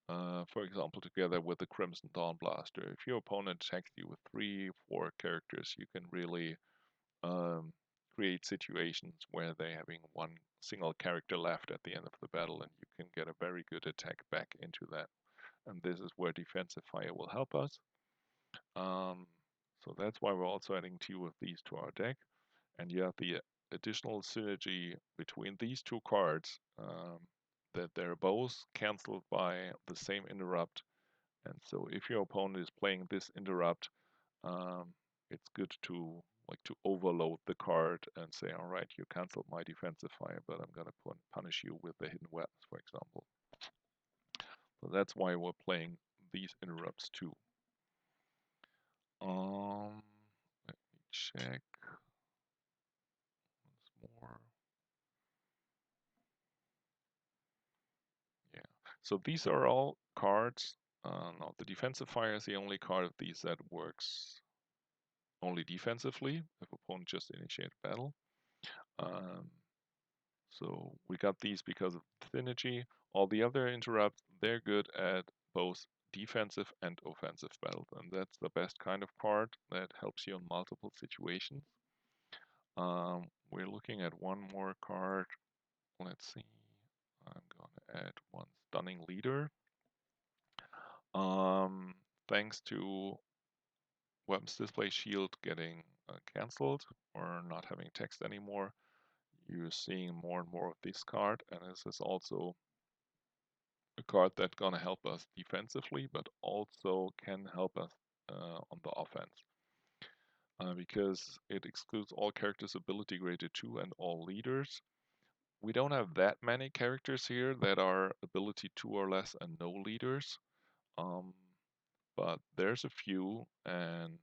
for example, together with the Crimson Dawn Blaster, if your opponent attacks you with 3-4 characters, you can really um, create situations where they're having one single character left at the end of the battle, and you can get a very good attack back into that. And this is where defensive fire will help us. Um, so that's why we're also adding 2 of these to our deck. And you have the additional synergy between these 2 cards, that they're both cancelled by the same interrupt. And so if your opponent is playing this interrupt, it's good to overload the card and say, all right, you canceled my defensive fire, but I'm gonna punish you with the hidden weapons, for example. So that's why we're playing these interrupts too. Let me check once more. Yeah. So these are all cards. No, the defensive fire is the only card of these that works only defensively if opponent just initiate battle. Um, so we got these because of synergy. All the other interrupts, they're good at both defensive and offensive battles, and that's the best kind of card that helps you in multiple situations. We're looking at one more card. Let's see. I'm gonna add one Stunning Leader. Thanks to Weapons Display Shield getting cancelled or not having text anymore, you're seeing more and more of this card, and this is also a card that's gonna help us defensively, but also can help us on the offense. Because it excludes all characters ability graded 2 and all leaders. We don't have that many characters here that are ability 2 or less and no leaders. But there's a few, and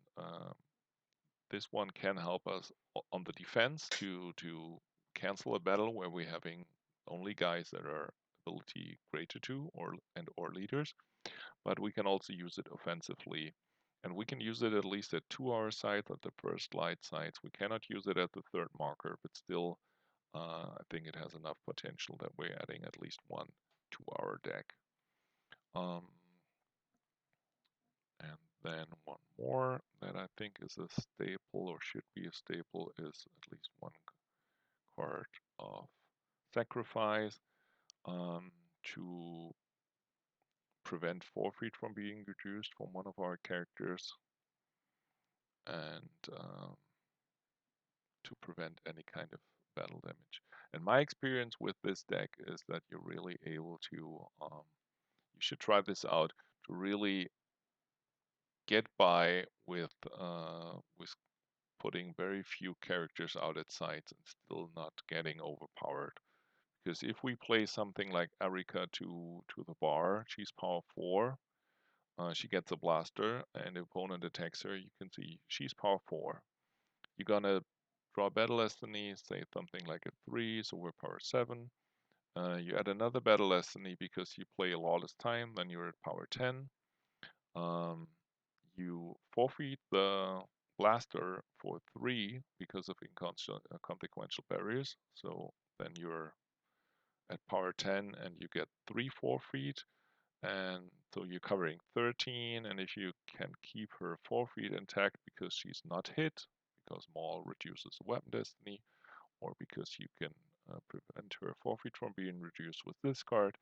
this one can help us on the defense to cancel a battle where we're having only guys that are ability greater 2 or leaders. But we can also use it offensively, and we can use it at least at 2 our sites, at the first light sites. We cannot use it at the third marker, but still, I think it has enough potential that we're adding at least one to our deck. Um, and then one more that I think is a staple or should be a staple is at least one card of sacrifice, to prevent forfeit from being reduced from one of our characters, and to prevent any kind of battle damage. And my experience with this deck is that you're really able to, you should try this out, to really get by with putting very few characters out at sites and still not getting overpowered. Because if we play something like Erika to the bar, she's power 4, she gets a blaster, and the opponent attacks her, you can see she's power 4. You're gonna draw Battle Destiny, say something like a 3, so we're power 7. You add another Battle Destiny because you play a Lawless Time, then you're at power 10. You forfeit the blaster for 3 because of inconsequential barriers, so then you're at power 10 and you get 3 forfeit, and so you're covering 13, and if you can keep her forfeit intact because she's not hit, because Maul reduces weapon destiny, or because you can prevent her forfeit from being reduced with this card,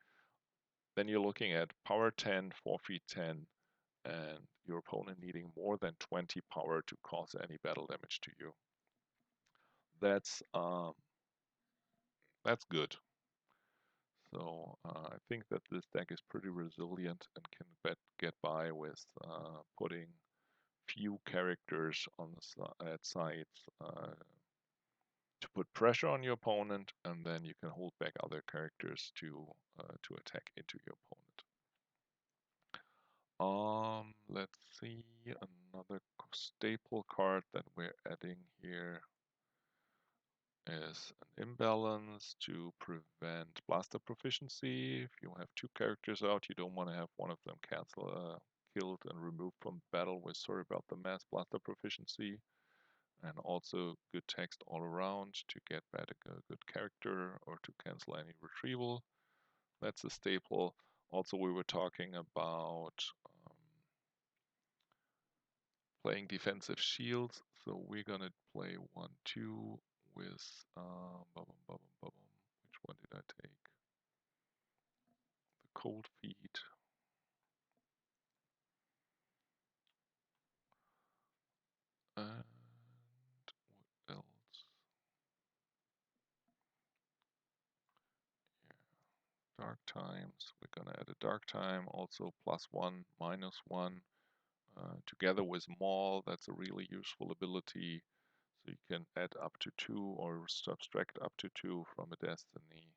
then you're looking at power 10, forfeit 10, and your opponent needing more than 20 power to cause any battle damage to you. That's good. So I think that this deck is pretty resilient and can get by with putting few characters on the at sides to put pressure on your opponent, and then you can hold back other characters to attack into your opponent. Let's see, another staple card that we're adding here is an imbalance to prevent blaster proficiency. If you have 2 characters out, you don't want to have one of them killed and removed from battle with sorry about the mass blaster proficiency. And also good text all around to get back a good character or to cancel any retrieval. That's a staple. Also, we were talking about playing defensive shields. So we're gonna play 1-2 with which one did I take? The cold feet. And what else? Yeah, dark times. We're gonna add a dark time, also +1, -1. Together with Maul, that's a really useful ability. So you can add up to 2 or subtract up to 2 from a destiny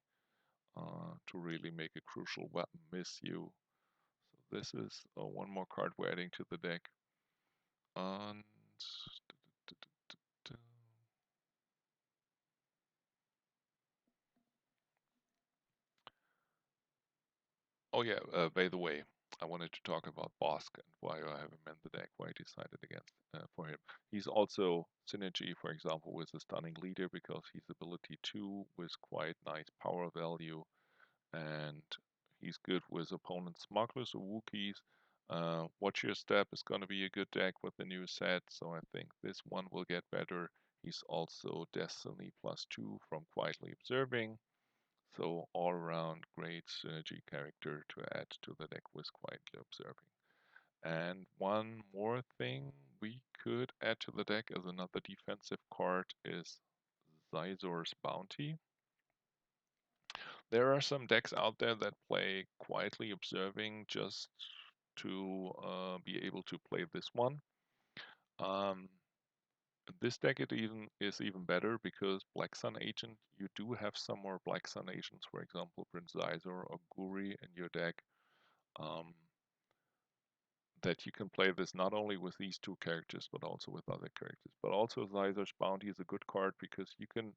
to really make a crucial weapon miss you. So this is one more card we're adding to the deck. And oh yeah, by the way, I wanted to talk about Bosk and why I have him in the deck, why I decided against for him. He's also synergy, for example, with the Stunning Leader because he's ability 2 with quite nice power value, and he's good with opponent smugglers or Wookiees. Watch Your Step is going to be a good deck with the new set, so I think this one will get better. He's also Destiny +2 from Quietly Observing. So all around great synergy character to add to the deck with Quietly Observing. And one more thing we could add to the deck as another defensive card is Zizor's Bounty. There are some decks out there that play Quietly Observing just to be able to play this one. Um, this deck is even better because Black Sun Agent, you do have some more Black Sun Agents, for example, Prince Zizor or Guri in your deck. Um, that you can play this not only with these two characters but also with other characters. But also Zizor's Bounty is a good card because you're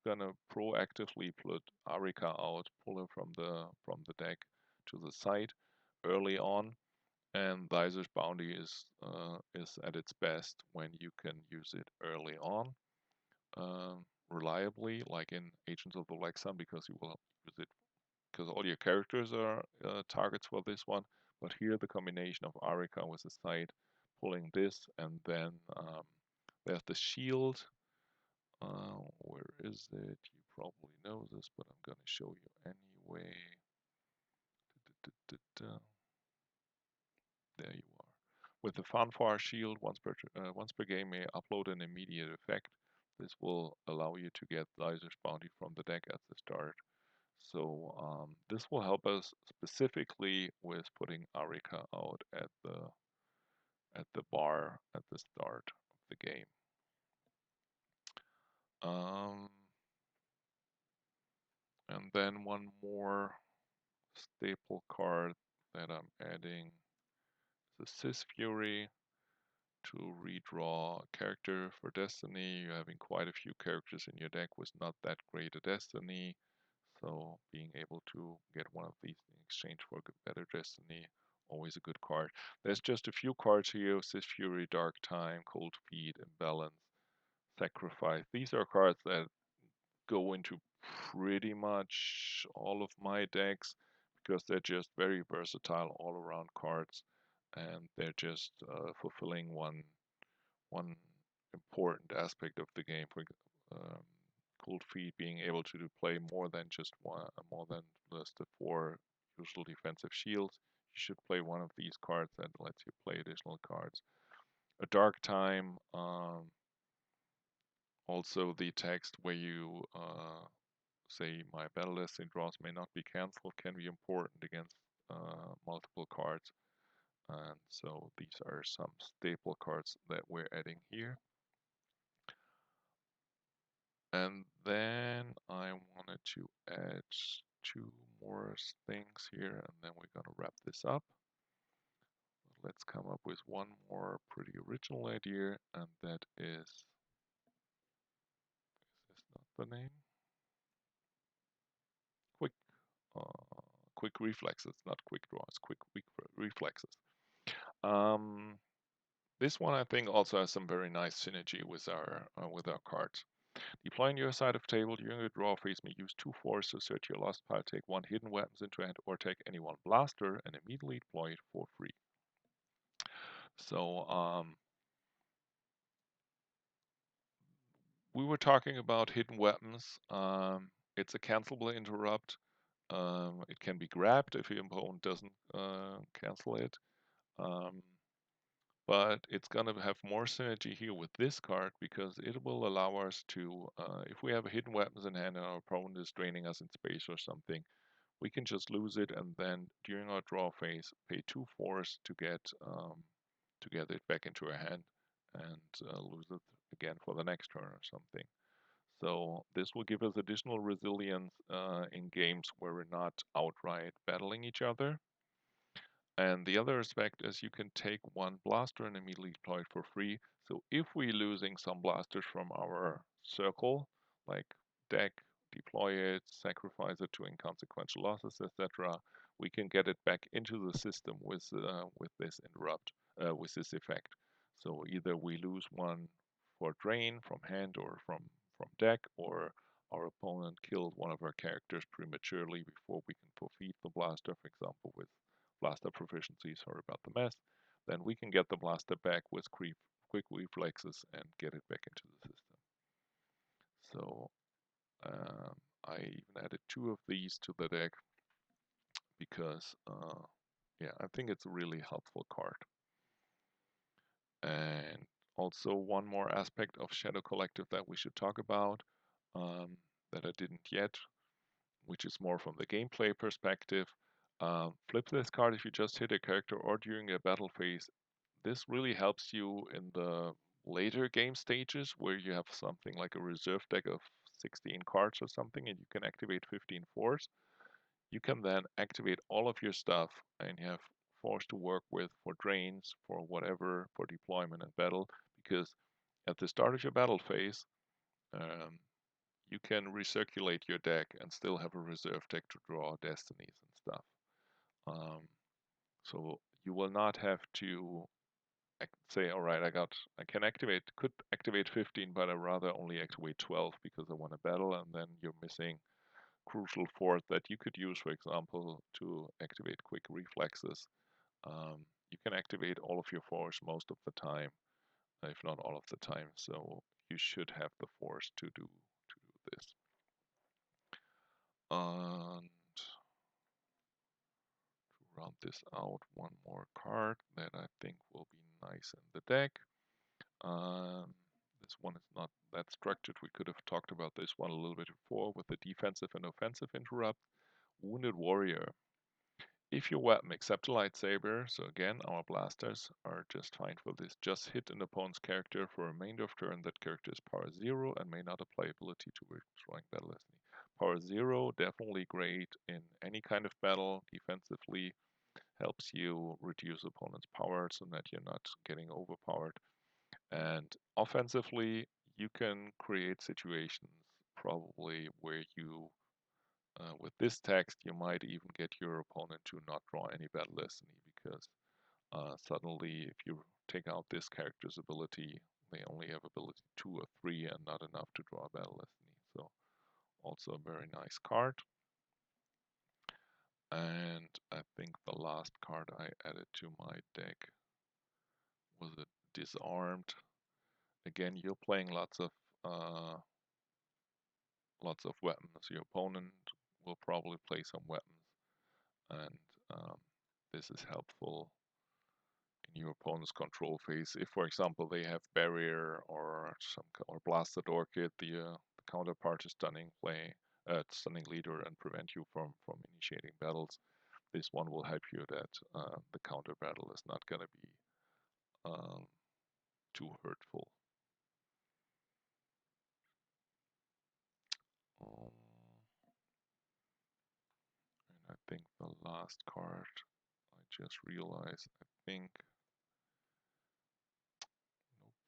gonna proactively put Arika out, pull her from the deck to the side early on, and Zizor's Bounty is at its best when you can use it early on, reliably, like in Agents of the Black Sun, because you will use it because all your characters are targets for this one. But here the combination of Arika with the side pulling this, and then there's the shield. Where is it? You probably know this, but I'm going to show you anyway. There you are. With the Fanfare shield, once per game may upload an immediate effect. This will allow you to get Lyser's Bounty from the deck at the start. So this will help us specifically with putting Arika out at the bar at the start of the game. And then one more staple card that I'm adding is a Sis Fury to redraw a character for Destiny. You're having quite a few characters in your deck with not that great a Destiny. So being able to get one of these in exchange for a better Destiny, always a good card. There's just a few cards here: Sis Fury, Dark Time, Cold Feet, Imbalance, Sacrifice. These are cards that go into pretty much all of my decks because they're just very versatile all around cards, and they're just fulfilling one important aspect of the game. For um, Cold Feet being able to play more than just one, more than just the 4 usual defensive shields. You should play one of these cards that lets you play additional cards. A Dark Time, also the text where you say my battle destiny draws may not be cancelled can be important against multiple cards. And so these are some staple cards that we're adding here. And then I wanted to add 2 more things here, and then we're going to wrap this up. Let's come up with one more pretty original idea, and that is this not the name? Quick, quick reflexes, not quick draws, quick reflexes. This one I think also has some very nice synergy with our cards. Deploying your side of table during your draw phase may use 2 force to search your lost pile, take 1 hidden weapons into hand, or take any 1 blaster and immediately deploy it for free. So we were talking about hidden weapons. It's a cancelable interrupt. It can be grabbed if your opponent doesn't cancel it. But it's going to have more synergy here with this card because it will allow us to, if we have hidden weapons in hand and our opponent is draining us in space or something, we can just lose it and then during our draw phase pay 2 force to get it back into our hand and lose it again for the next turn or something. So this will give us additional resilience in games where we're not outright battling each other. And the other aspect is you can take 1 blaster and immediately deploy it for free. So if we're losing some blasters from our circle, like deck, deploy it, sacrifice it to inconsequential losses, etc., we can get it back into the system with this interrupt, with this effect. So either we lose 1 for drain from hand or from deck, or our opponent killed 1 of our characters prematurely before we can forfeit the blaster, for example, with blaster proficiency, sorry about the mess, then we can get the blaster back with quick reflexes and get it back into the system. So I even added 2 of these to the deck because, yeah, I think it's a really helpful card. And also 1 more aspect of Shadow Collective that we should talk about that I didn't yet, which is more from the gameplay perspective. Flip this card if you just hit a character or during a battle phase. This really helps you in the later game stages where you have something like a reserve deck of 16 cards or something and you can activate 15 force. You can then activate all of your stuff and you have force to work with for drains, for whatever, for deployment and battle, because at the start of your battle phase, um, you can recirculate your deck and still have a reserve deck to draw destinies and stuff. So you will not have to say, all right, could activate 15, but I rather only activate 12 because I want to battle, and then you're missing crucial force that you could use, for example, to activate quick reflexes. You can activate all of your force most of the time, if not all of the time. So you should have the force to do this. And to round this out, 1 more card that I think will be nice in the deck. This one is not that structured. We could have talked about this one a little bit before with the defensive and offensive interrupt. Wounded Warrior. If your weapon except a lightsaber, so again, our blasters are just fine for this, just hit an opponent's character for a remainder of turn, that character is power 0 and may not apply ability to destroying battle destiny. Power 0, definitely great in any kind of battle. Defensively, helps you reduce opponent's power so that you're not getting overpowered. And offensively, you can create situations probably where you, with this text, you might even get your opponent to not draw any battle destiny because suddenly, if you take out this character's ability, they only have ability 2 or 3 and not enough to draw a battle destiny. So, also a very nice card. And I think the last card I added to my deck was a Disarmed. Again, you're playing uh, lots of weapons. Your opponent will probably play some weapons, and um, this is helpful in your opponent's control phase. If, for example, they have barrier or blasted orchid, the counterpart is stunning leader and prevent you from initiating battles. This one will help you that the counter battle is not going to be um, too hurtful. Um, and I think the last card, I just realized, I think,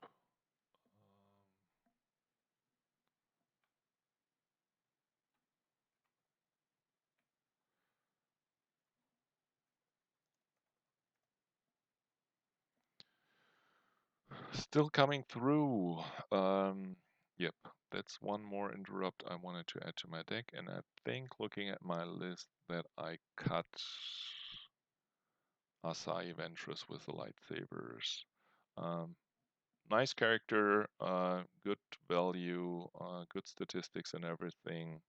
nope. Still coming through. Yep, that's one more interrupt I wanted to add to my deck, and I think looking at my list that I cut Asai Ventress with the lightsabers. Nice character, good value, good statistics and everything,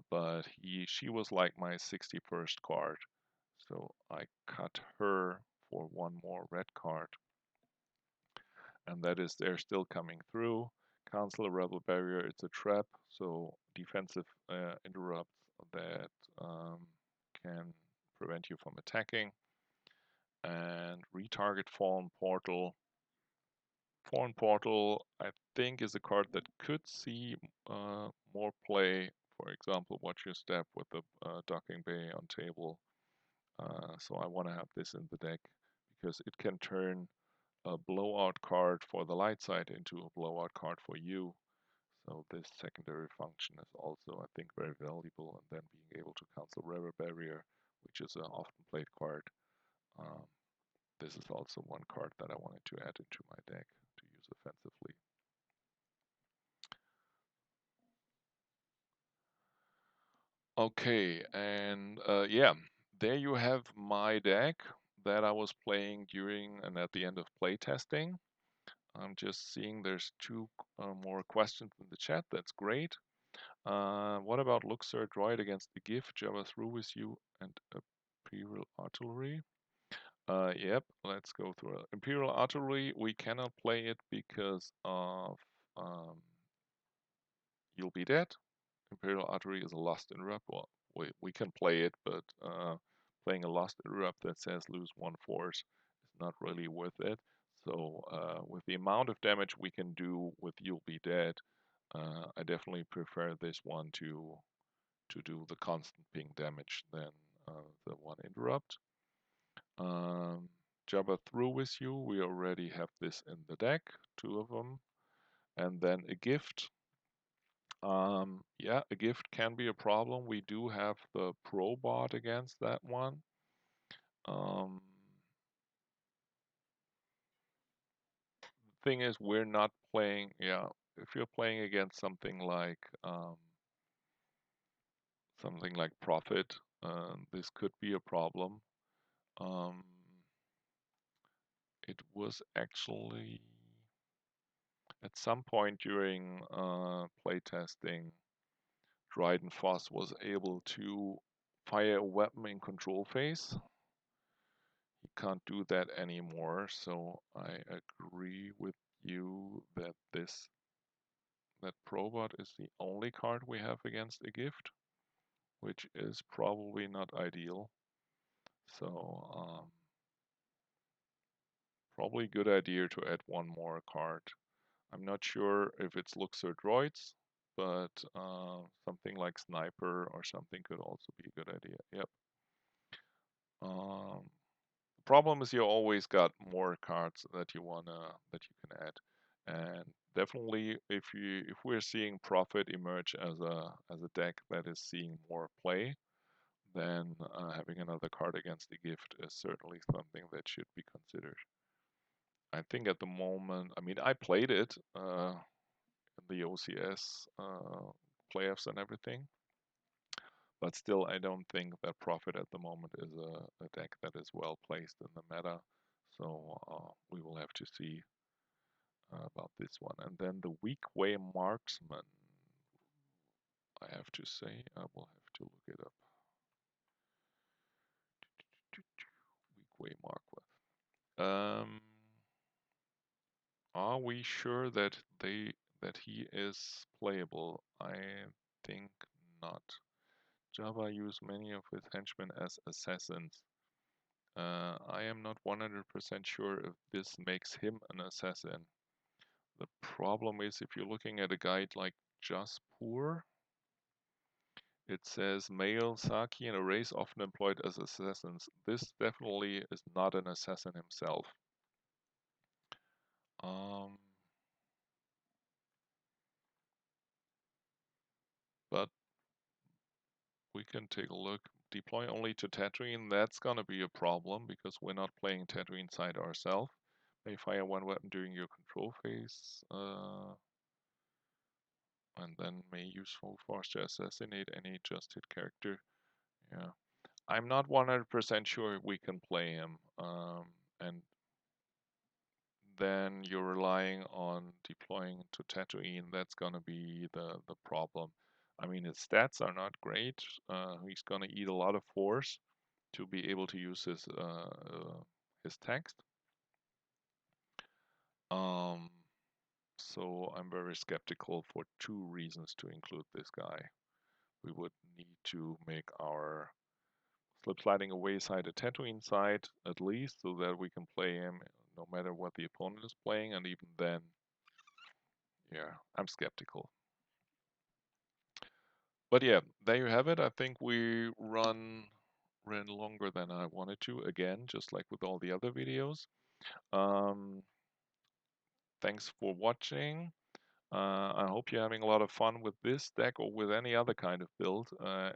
but she was like my 61st card, so I cut her for one more red card, and that is they're still coming through. Cancel a rebel barrier, it's a trap, so defensive interrupts that can prevent you from attacking, and retarget Fallen Portal. Fallen Portal, I think, is a card that could see more play. For example, watch your step with the docking bay on table. So I want to have this in the deck because it can turn a blowout card for the light side into a blowout card for you. So this secondary function is also, I think, very valuable. And then being able to cancel Rebel Barrier, which is an often played card. Um, this is also one card that I wanted to add into my deck to use offensively. Okay, and yeah, there you have my deck that I was playing during and at the end of playtesting. I'm just seeing there's two more questions in the chat. That's great. What about Luxor Droid against the gift, Jabba through with you, and Imperial Artillery? Yep, let's go through it. Imperial Artillery, we cannot play it because of You'll Be Dead. Imperial Artery is a Lost Interrupt. Well, we can play it, but playing a Lost Interrupt that says lose one force is not really worth it. So with the amount of damage we can do with You'll Be Dead, I definitely prefer this one to do the constant ping damage than the one interrupt. Jabba through with you. We already have this in the deck, two of them, and then a gift. Yeah, a gift can be a problem. We do have the Pro bot against that one. The thing is, we're not playing. Yeah, if you're playing against something like Prophet, this could be a problem. Um, it was actually at some point during playtesting, Dryden Foss was able to fire a weapon in control phase. He can't do that anymore, so I agree with you that that Probot is the only card we have against a gift, which is probably not ideal. So probably a good idea to add one more card. I'm not sure if it's Luxor Droids, but something like Sniper or something could also be a good idea. Yep. The problem is you always got more cards that you can add, and definitely if we're seeing Prophet emerge as a deck that is seeing more play, then having another card against the gift is certainly something that should be considered. I think at the moment, I mean, I played it in the OCS playoffs and everything, but still, I don't think that Prophet at the moment is a deck that is well placed in the meta. So we will have to see about this one. And then the Weak Way Marksman, I have to say, I will have to look it up. Weak Way Marksman. Are we sure that he is playable? I think not. Java used many of his henchmen as assassins. I am not 100% sure if this makes him an assassin. The problem is if you're looking at a guide like Jaspur, it says male Saki in a race often employed as assassins. This definitely is not an assassin himself. But we can take a look. Deploy only to Tatooine, that's gonna be a problem because we're not playing Tatooine side ourselves. May fire one weapon during your control phase. and then may use full force to assassinate any just hit character. Yeah, I'm not 100% sure we can play him, and then you're relying on deploying to Tatooine. That's gonna be the problem. I mean, his stats are not great. He's gonna eat a lot of force to be able to use his text. Um, so I'm very skeptical for two reasons to include this guy. We would need to make our slip sliding away side a Tatooine side at least, so that we can play him no matter what the opponent is playing, and even then, yeah, I'm skeptical. But yeah, there you have it. I think we ran longer than I wanted to, again, just like with all the other videos. Um, Thanks for watching. I hope you're having a lot of fun with this deck or with any other kind of build.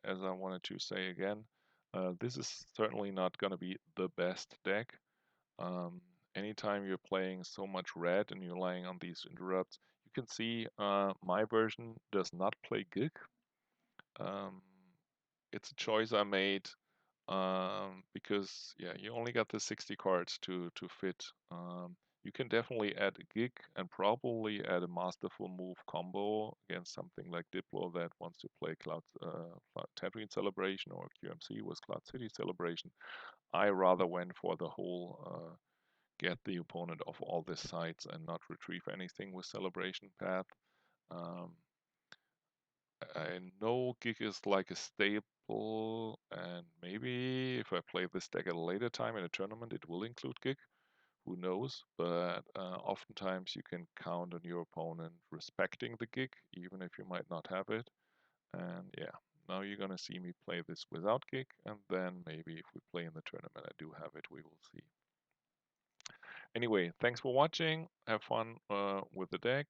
As I wanted to say again, this is certainly not going to be the best deck. Anytime you're playing so much red and you're relying on these interrupts, you can see my version does not play Gig. Um, it's a choice I made because yeah, you only got the 60 cards to fit. You can definitely add a gig and probably add a masterful move combo against something like Diplo that wants to play Cloud Tatooine Celebration, or QMC was Cloud City Celebration. I rather went for the whole get the opponent off all the sides and not retrieve anything with Celebration Path. Um, I know Gig is like a staple, and maybe if I play this deck at a later time in a tournament, it will include Gig. Who knows? But oftentimes you can count on your opponent respecting the Gig, even if you might not have it. And yeah, now you're gonna see me play this without Gig, and then maybe if we play in the tournament, I do have it. We will see. Anyway, thanks for watching. Have fun with the deck.